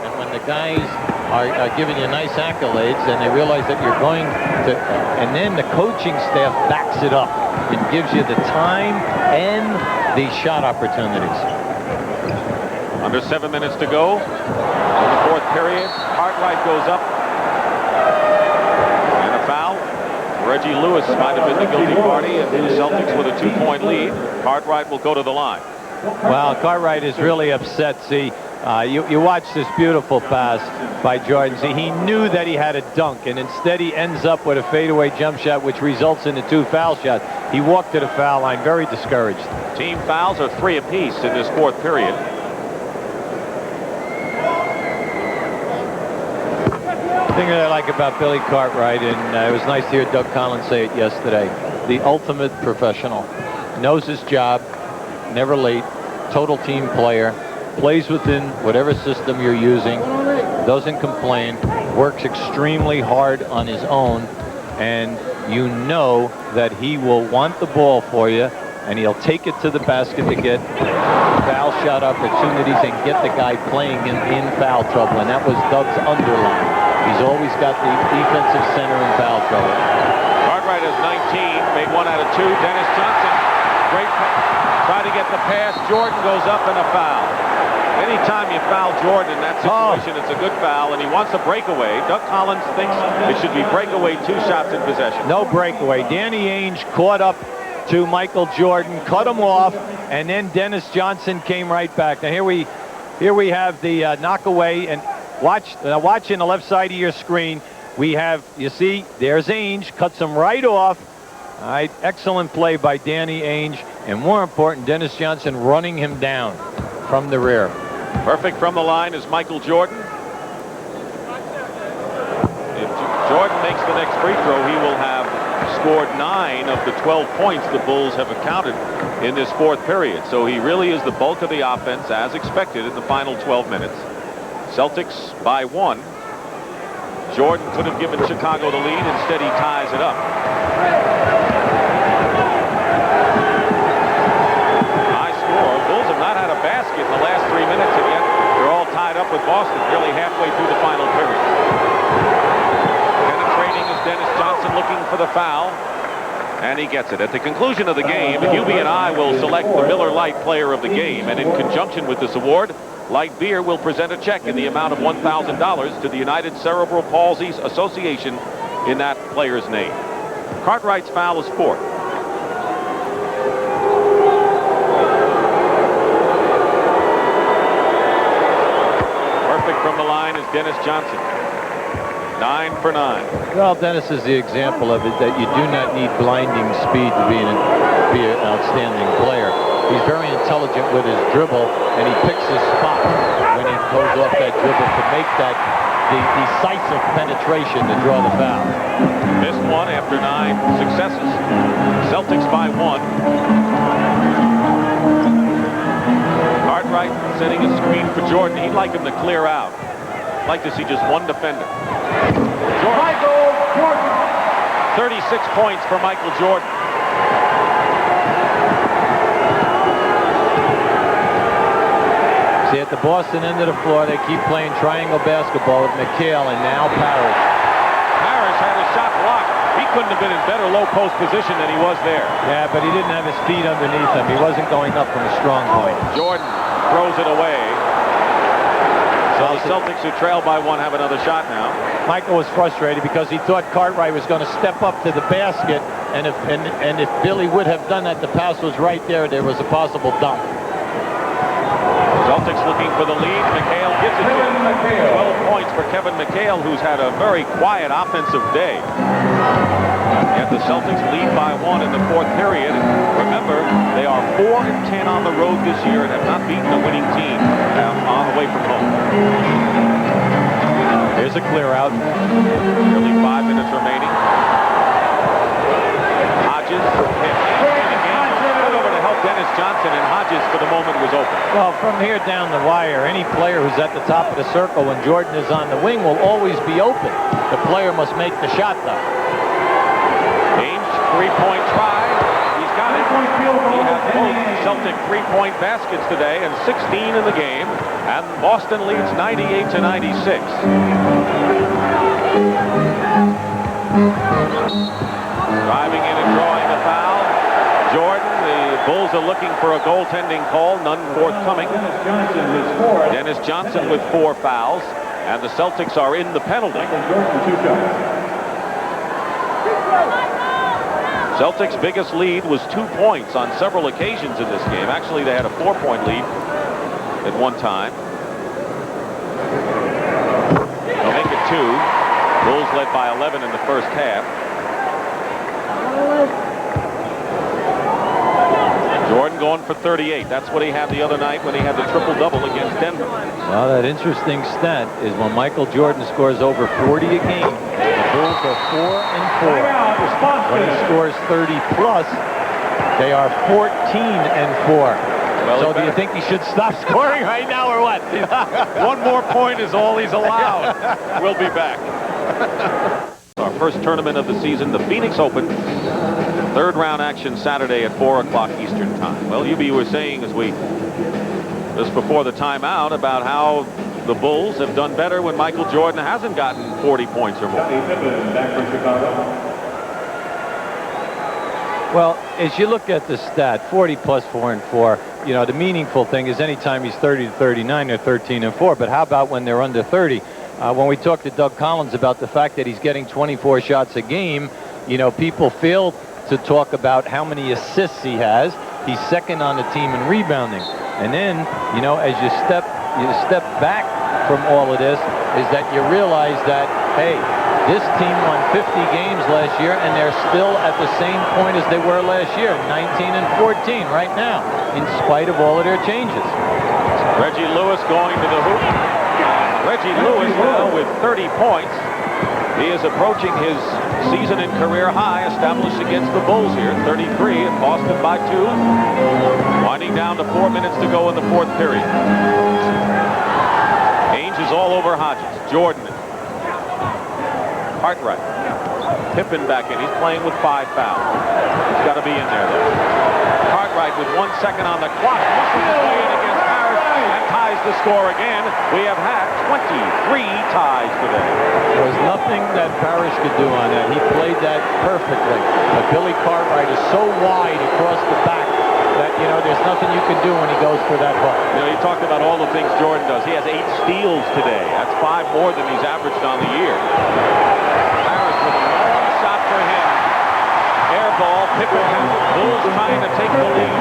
And when the guys are giving you nice accolades and they realize that you're going to, and then the coaching staff backs it up and gives you the time and the shot opportunities. Under 7 minutes to go in the fourth period. Cartwright goes up. And a foul. Reggie Lewis might have been the guilty party, and the Celtics with a 2-point lead. Cartwright will go to the line. Well, Cartwright is really upset. See, you watch this beautiful pass by Jordan. See, he knew that he had a dunk, and instead he ends up with a fadeaway jump shot, which results in a 2 foul shot. He walked to the foul line, very discouraged. Team fouls are 3 apiece in this fourth period. The thing that I like about Billy Cartwright, and it was nice to hear Doug Collins say it yesterday, the ultimate professional. Knows his job, never late, total team player, plays within whatever system you're using, doesn't complain, works extremely hard on his own, and you know that he will want the ball for you, and he'll take it to the basket to get foul shot opportunities and get the guy playing in foul trouble, and that was Doug's underline. He's always got the defensive center in foul trouble. Cartwright has 19, made 1 out of 2. Dennis Johnson, great try to get the pass. Jordan goes up and a foul. Anytime you foul Jordan in that situation, it's a good foul, and he wants a breakaway. Doug Collins thinks it should be breakaway, 2 shots in possession. No breakaway. Danny Ainge caught up to Michael Jordan, cut him off, and then Dennis Johnson came right back. Now here we have the knockaway, and watch in the left side of your screen. We have, you see, there's Ainge, cuts him right off. All right, excellent play by Danny Ainge, and more important, Dennis Johnson running him down from the rear. Perfect from the line is Michael Jordan. If Jordan makes the next free throw, he will have scored 9 of the 12 points the Bulls have accounted in this fourth period. So he really is the bulk of the offense, as expected, in the final 12 minutes. Celtics by 1. Jordan could have given Chicago the lead. Instead, he ties it up. High score. Bulls have not had a basket in the last 3 minutes, and yet they're all tied up with Boston nearly halfway through the final period. Penetrating is Dennis Johnson, looking for the foul, and he gets it. At the conclusion of the game, UB&I will select the Miller Lite Player of the Game, and in conjunction with this award, Light Beer will present a check in the amount of $1,000 to the United Cerebral Palsy Association in that player's name. Cartwright's foul is 4th. Perfect from the line is Dennis Johnson. 9 for 9. Well, Dennis is the example of it, that you do not need blinding speed to be an outstanding player. He's very intelligent with his dribble, and he picks his spot when he goes off that dribble to make that the decisive penetration to draw the foul. Missed 1 after 9 successes. Celtics by 1. Cartwright setting a screen for Jordan. He'd like him to clear out. Like to see just 1 defender. Jordan. 36 points for Michael Jordan. See, at the Boston end of the floor, they keep playing triangle basketball with McHale and now Parrish. Parrish had his shot blocked. He couldn't have been in better low post position than he was there. Yeah, but he didn't have his feet underneath him. He wasn't going up from a strong point. Jordan throws it away. So the Celtics, who trail by 1, have another shot now. Michael was frustrated because he thought Cartwright was going to step up to the basket, and if Billy would have done that, the pass was right there. There was a possible dunk. Celtics looking for the lead. McHale gives it to him. 12 points for Kevin McHale, who's had a very quiet offensive day. Yet the Celtics lead by 1 in the fourth period. Remember, they are 4-10 on the road this year and have not beaten a winning team away from home. Here's a clear out. Nearly 5 minutes remaining. Hodges put over to help Dennis Johnson, and Hodges for the moment was open. Well, from here down the wire, any player who's at the top of the circle when Jordan is on the wing will always be open. The player must make the shot, though. Ainge, three-point try. He's got it. He has both Celtic three-point baskets today and 16 in the game. And Boston leads 98-96. Driving in and drawing the foul. Jordan, the Bulls are looking for a goaltending call, none forthcoming. Dennis Johnson with 4 fouls, and the Celtics are in the penalty. Celtics' biggest lead was 2 points on several occasions in this game. Actually, they had a 4-point lead at one time. They'll make it 2. Bulls led by 11 in the first half. Jordan going for 38. That's what he had the other night when he had the triple-double against Denver. Well, that interesting stat is when Michael Jordan scores over 40 a game, the Bulls are 4-4. When he scores 30-plus, they are 14-4. Well, so do you think he should stop scoring right now or what? 1 more point is all he's allowed. We'll be back. Our first tournament of the season, the Phoenix Open. 3rd round action Saturday at 4 o'clock Eastern time. Well, you were saying just before the timeout about how the Bulls have done better when Michael Jordan hasn't gotten 40 points or more. Well, as you look at the stat, 40 plus 4-4, you know, the meaningful thing is anytime he's 30-39, they're 13-4. But how about when they're under 30? When we talked to Doug Collins about the fact that he's getting 24 shots a game, you know, people fail to talk about how many assists he has. He's second on the team in rebounding. And then, you know, as you step back from all of this, is that you realize that, hey, this team won 50 games last year, and they're still at the same point as they were last year, 19-14 right now, in spite of all of their changes. Reggie Lewis going to the hoop. Reggie Lewis now with 30 points. He is approaching his season and career high established against the Bulls here, 33, and Boston by 2. Winding down to 4 minutes to go in the 4th period. Ainge is all over Hodges. Jordan. Cartwright. Pippen back in. He's playing with 5 fouls. He's got to be in there, though. Cartwright with 1 second on the clock. Muscles his way in against Harris and ties the score again. We have had 23 ties today. There was nothing that Parrish could do on that. He played that perfectly. But Billy Cartwright is so wide across the back that, you know, there's nothing you can do when he goes for that hook. You know, you talked about all the things Jordan does. He has 8 steals today. That's 5 more than he's averaged on the year. Harris with a long shot for him. Air ball. Pippen has it. Bulls trying to take the lead.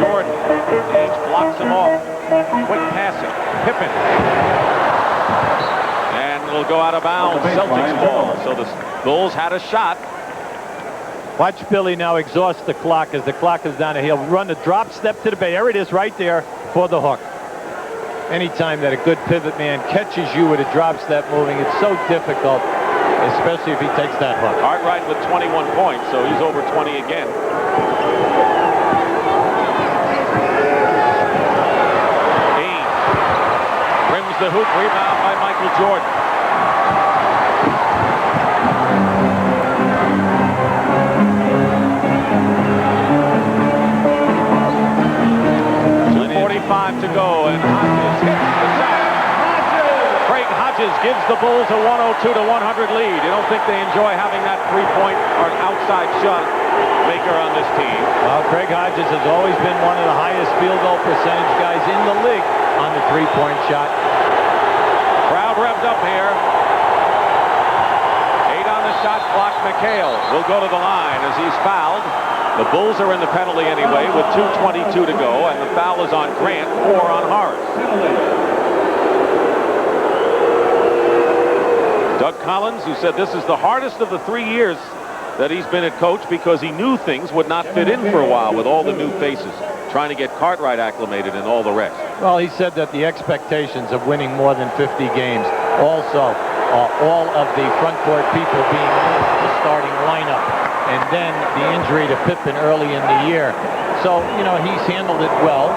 Jordan. Ainge blocks him off. Quick passing. Pippen. And it'll go out of bounds. Celtics ball. So the Bulls had a shot. Watch Billy now exhaust the clock as the clock is down, and he'll run a drop step to the bay. There it is right there for the hook. Anytime that a good pivot man catches you with a drop step moving, it's so difficult, especially if he takes that hook. Cartwright with 21 points, so he's over 20 again. Ainge rims the hoop, rebound by Michael Jordan. To go, and Hodges hits the shot. Craig Hodges gives the Bulls a 102-100 lead. You don't think they enjoy having that 3-point or outside shot maker on this team? Well, Craig Hodges has always been one of the highest field goal percentage guys in the league on the 3-point shot. Crowd revved up here. 8 on the shot clock. McHale will go to the line as he's fouled. The Bulls are in the penalty anyway with 2:22 to go, and the foul is on Grant, 4 on Horace. Doug Collins, who said this is the hardest of the 3 years that he's been a coach because he knew things would not fit in for a while with all the new faces, trying to get Cartwright acclimated and all the rest. Well, he said that the expectations of winning more than 50 games, also all of the front court people being in the starting lineup. and then the injury to Pippen early in the year. So, you know, he's handled it well.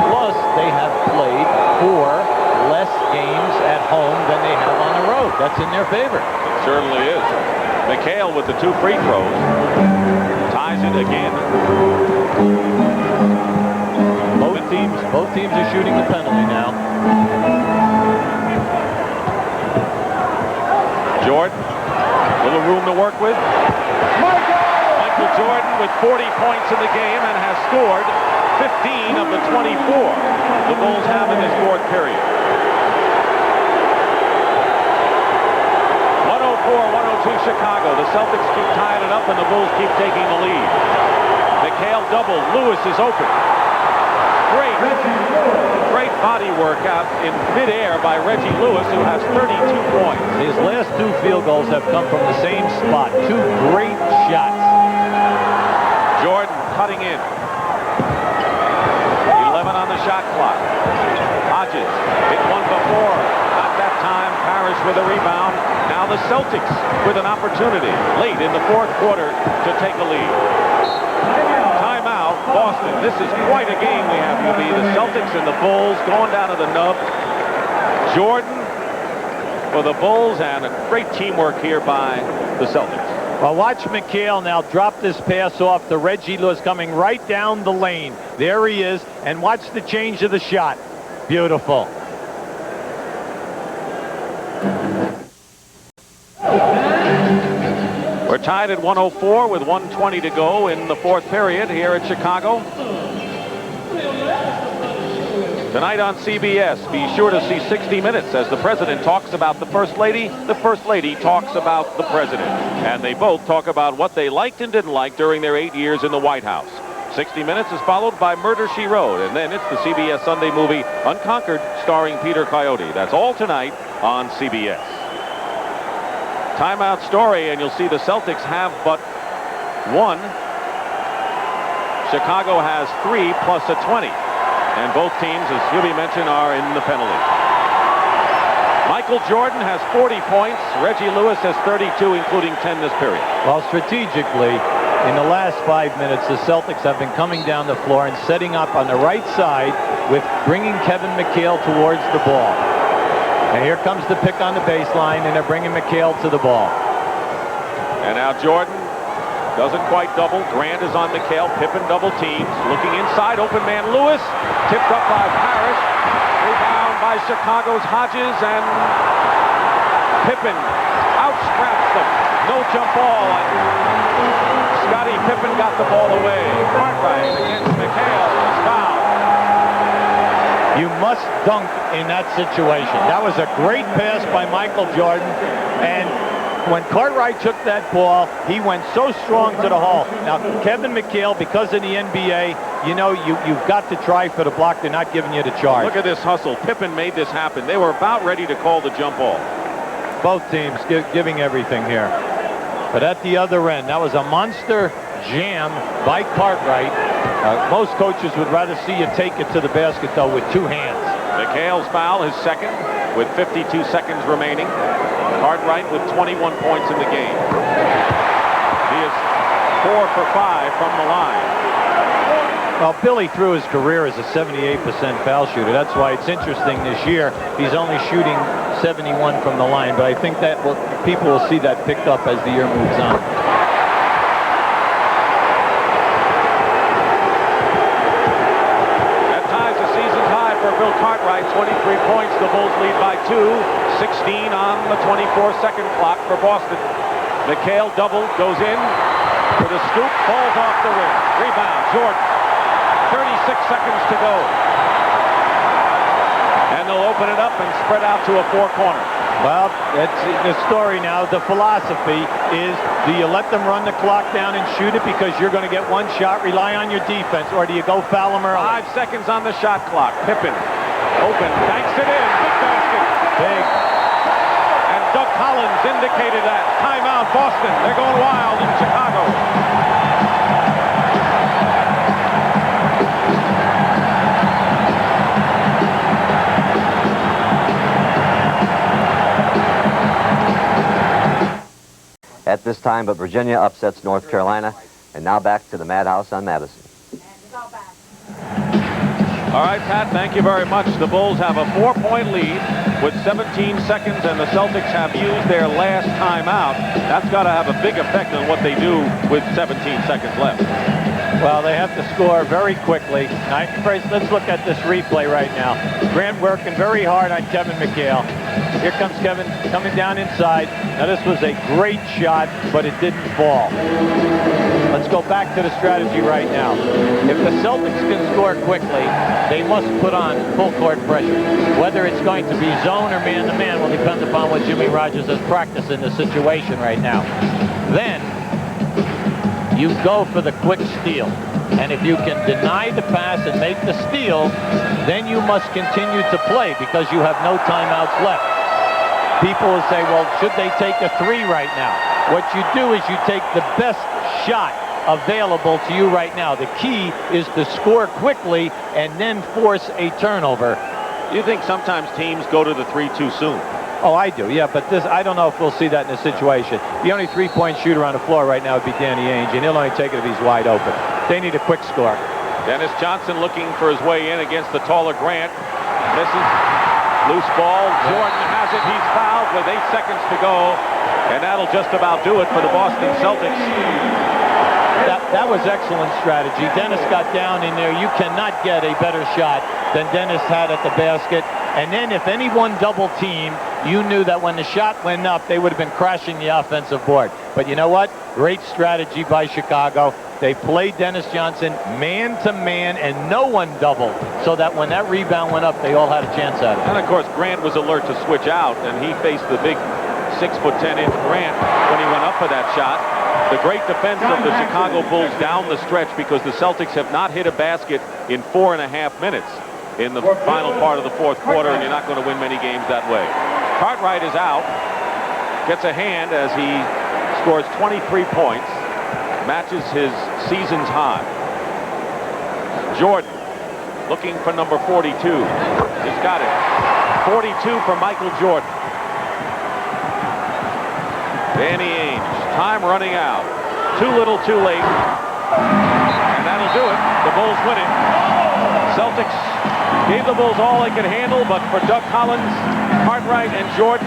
Plus, they have played 4 less games at home than they have on the road. That's in their favor. It certainly is. McHale with the 2 free throws. Ties it again. Both teams are shooting the penalty now. Jordan, little room to work with. Michael Jordan with 40 points in the game and has scored 15 of the 24 the Bulls have in this 4th period. 104-102 Chicago. The Celtics keep tying it up and the Bulls keep taking the lead. McHale double. Lewis is open. Great body work out in midair by Reggie Lewis, who has 32 points. His last 2 field goals have come from the same spot. 2 great shots. Jordan cutting in. 11 on the shot clock. Hodges hit one before. Not that time. Parrish with a rebound. Now the Celtics with an opportunity late in the 4th quarter to take a lead. Timeout, Boston. This is quite a game we have, UB. The Celtics and the Bulls going down to the nub. Jordan for the Bulls, and a great teamwork here by the Celtics. Well, watch McHale now drop this pass off to Reggie Lewis coming right down the lane. There he is, and watch the change of the shot. Beautiful. We're tied at 104 with 1:20 to go in the 4th period here at Chicago. Tonight on CBS, be sure to see 60 Minutes as the president talks about the First Lady. The First Lady talks about the president. And they both talk about what they liked and didn't like during their 8 years in the White House. 60 Minutes is followed by Murder, She Wrote. And then it's the CBS Sunday movie Unconquered, starring Peter Coyote. That's all tonight on CBS. Timeout Story, and you'll see the Celtics have but 1. Chicago has 3 plus a 20. And both teams, as Hubie mentioned, are in the penalty. Michael Jordan has 40 points. Reggie Lewis has 32, including 10 this period. Well, strategically, in the last 5 minutes, the Celtics have been coming down the floor and setting up on the right side with bringing Kevin McHale towards the ball. And here comes the pick on the baseline, and they're bringing McHale to the ball. And now Jordan doesn't quite double. Grant is on McHale. Pippen double teams. Looking inside. Open man Lewis. Tipped up by Parrish. Rebound by Chicago's Hodges. And Pippen out-scraps them. No jump ball. And Scottie Pippen got the ball away. Cartwright against McHale. Is fouled. You must dunk in that situation. That was a great pass by Michael Jordan. And when Cartwright took that ball, he went so strong to the hole. Now, Kevin McHale, because of the NBA, you know, you've got to try for the block. They're not giving you the charge. Look at this hustle. Pippen made this happen. They were about ready to call the jump ball. Both teams giving everything here. But at the other end, that was a monster jam by Cartwright. Most coaches would rather see you take it to the basket, though, with 2 hands. McHale's foul, his second, with 52 seconds remaining. Cartwright with 21 points in the game. He is 4 for 5 from the line. Well, Billy, through his career, is a 78% foul shooter. That's why it's interesting this year. He's only shooting 71 from the line, but I think that people will see that picked up as the year moves on. Bill Cartwright, 23 points. The Bulls lead by 2. 16 on the 24-second clock for Boston. McHale double, goes in with a scoop, falls off the rim. Rebound, Jordan. 36 seconds to go. And they'll open it up and spread out to a 4-corner. Well, that's the story now. The philosophy is, do you let them run the clock down and shoot it because you're going to get 1 shot, rely on your defense, or do you go foul them early? 5 seconds on the shot clock. Pippen, open, banks it in. Big basket. Big. And Doug Collins indicated that. Timeout, Boston. They're going wild in Chicago. At at this time, but Virginia upsets North Carolina. And now back to the Madhouse on Madison. All right, Pat, thank you very much. The Bulls have a 4-point lead with 17 seconds, and the Celtics have used their last timeout. That's got to have a big effect on what they do with 17 seconds left. Well, they have to score very quickly. First, let's look at this replay right now. Grant working very hard on Kevin McHale. Here comes Kevin coming down inside. Now, this was a great shot, but it didn't fall. Let's go back to the strategy right now. If the Celtics can score quickly, they must put on full court pressure. Whether it's going to be zone or man-to-man will depend upon what Jimmy Rogers has practiced in the situation right now. Then, you go for the quick steal. And if you can deny the pass and make the steal, then you must continue to play because you have no timeouts left. People will say, well, should they take a 3 right now? What you do is you take the best shot available to you right now. The key is to score quickly and then force a turnover. Do you think sometimes teams go to the 3 too soon? Oh, I do, yeah, but this, I don't know if we'll see that in this situation. The only three-point shooter on the floor right now would be Danny Ainge, and he'll only take it if he's wide open. They need a quick score. Dennis Johnson looking for his way in against the taller Grant. Misses. Loose ball. Jordan has it. He's fouled with 8 seconds to go, and that'll just about do it for the Boston Celtics. That was excellent strategy. Dennis got down in there. You cannot get a better shot than Dennis had at the basket. And then if anyone double teamed, you knew that when the shot went up, they would have been crashing the offensive board. But you know what? Great strategy by Chicago. They played Dennis Johnson man-to-man, and no one doubled, so that when that rebound went up, they all had a chance at it. And, of course, Grant was alert to switch out, and he faced the big 6'10" Grant when he went up for that shot. The great defense of the Chicago Bulls down the stretch, because the Celtics have not hit a basket in 4.5 minutes in the final part of the fourth quarter, and you're not going to win many games that way. Cartwright is out, gets a hand as he scores 23 points, matches his season's high. Jordan looking for number 42. He's got it. 42 for Michael Jordan. Danny Ainge. Time running out. Too little, too late. And that'll do it. The Bulls win it. Celtics gave the Bulls all they could handle, but for Doug Collins, Cartwright, and Jordan,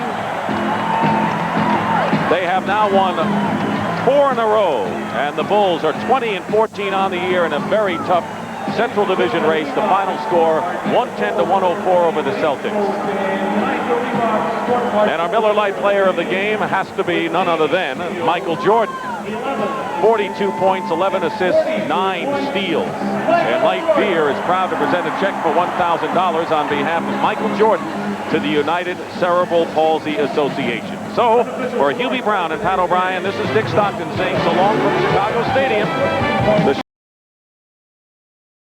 they have now won 4 in a row. And the Bulls are 20-14 on the year in a very tough Central Division race. The final score, 110-104 over the Celtics. And our Miller Lite player of the game has to be none other than Michael Jordan. 42 points, 11 assists, 9 steals. And Light Beer is proud to present a check for $1,000 on behalf of Michael Jordan to the United Cerebral Palsy Association. So, for Hubie Brown and Pat O'Brien, this is Dick Stockton saying so long from Chicago Stadium.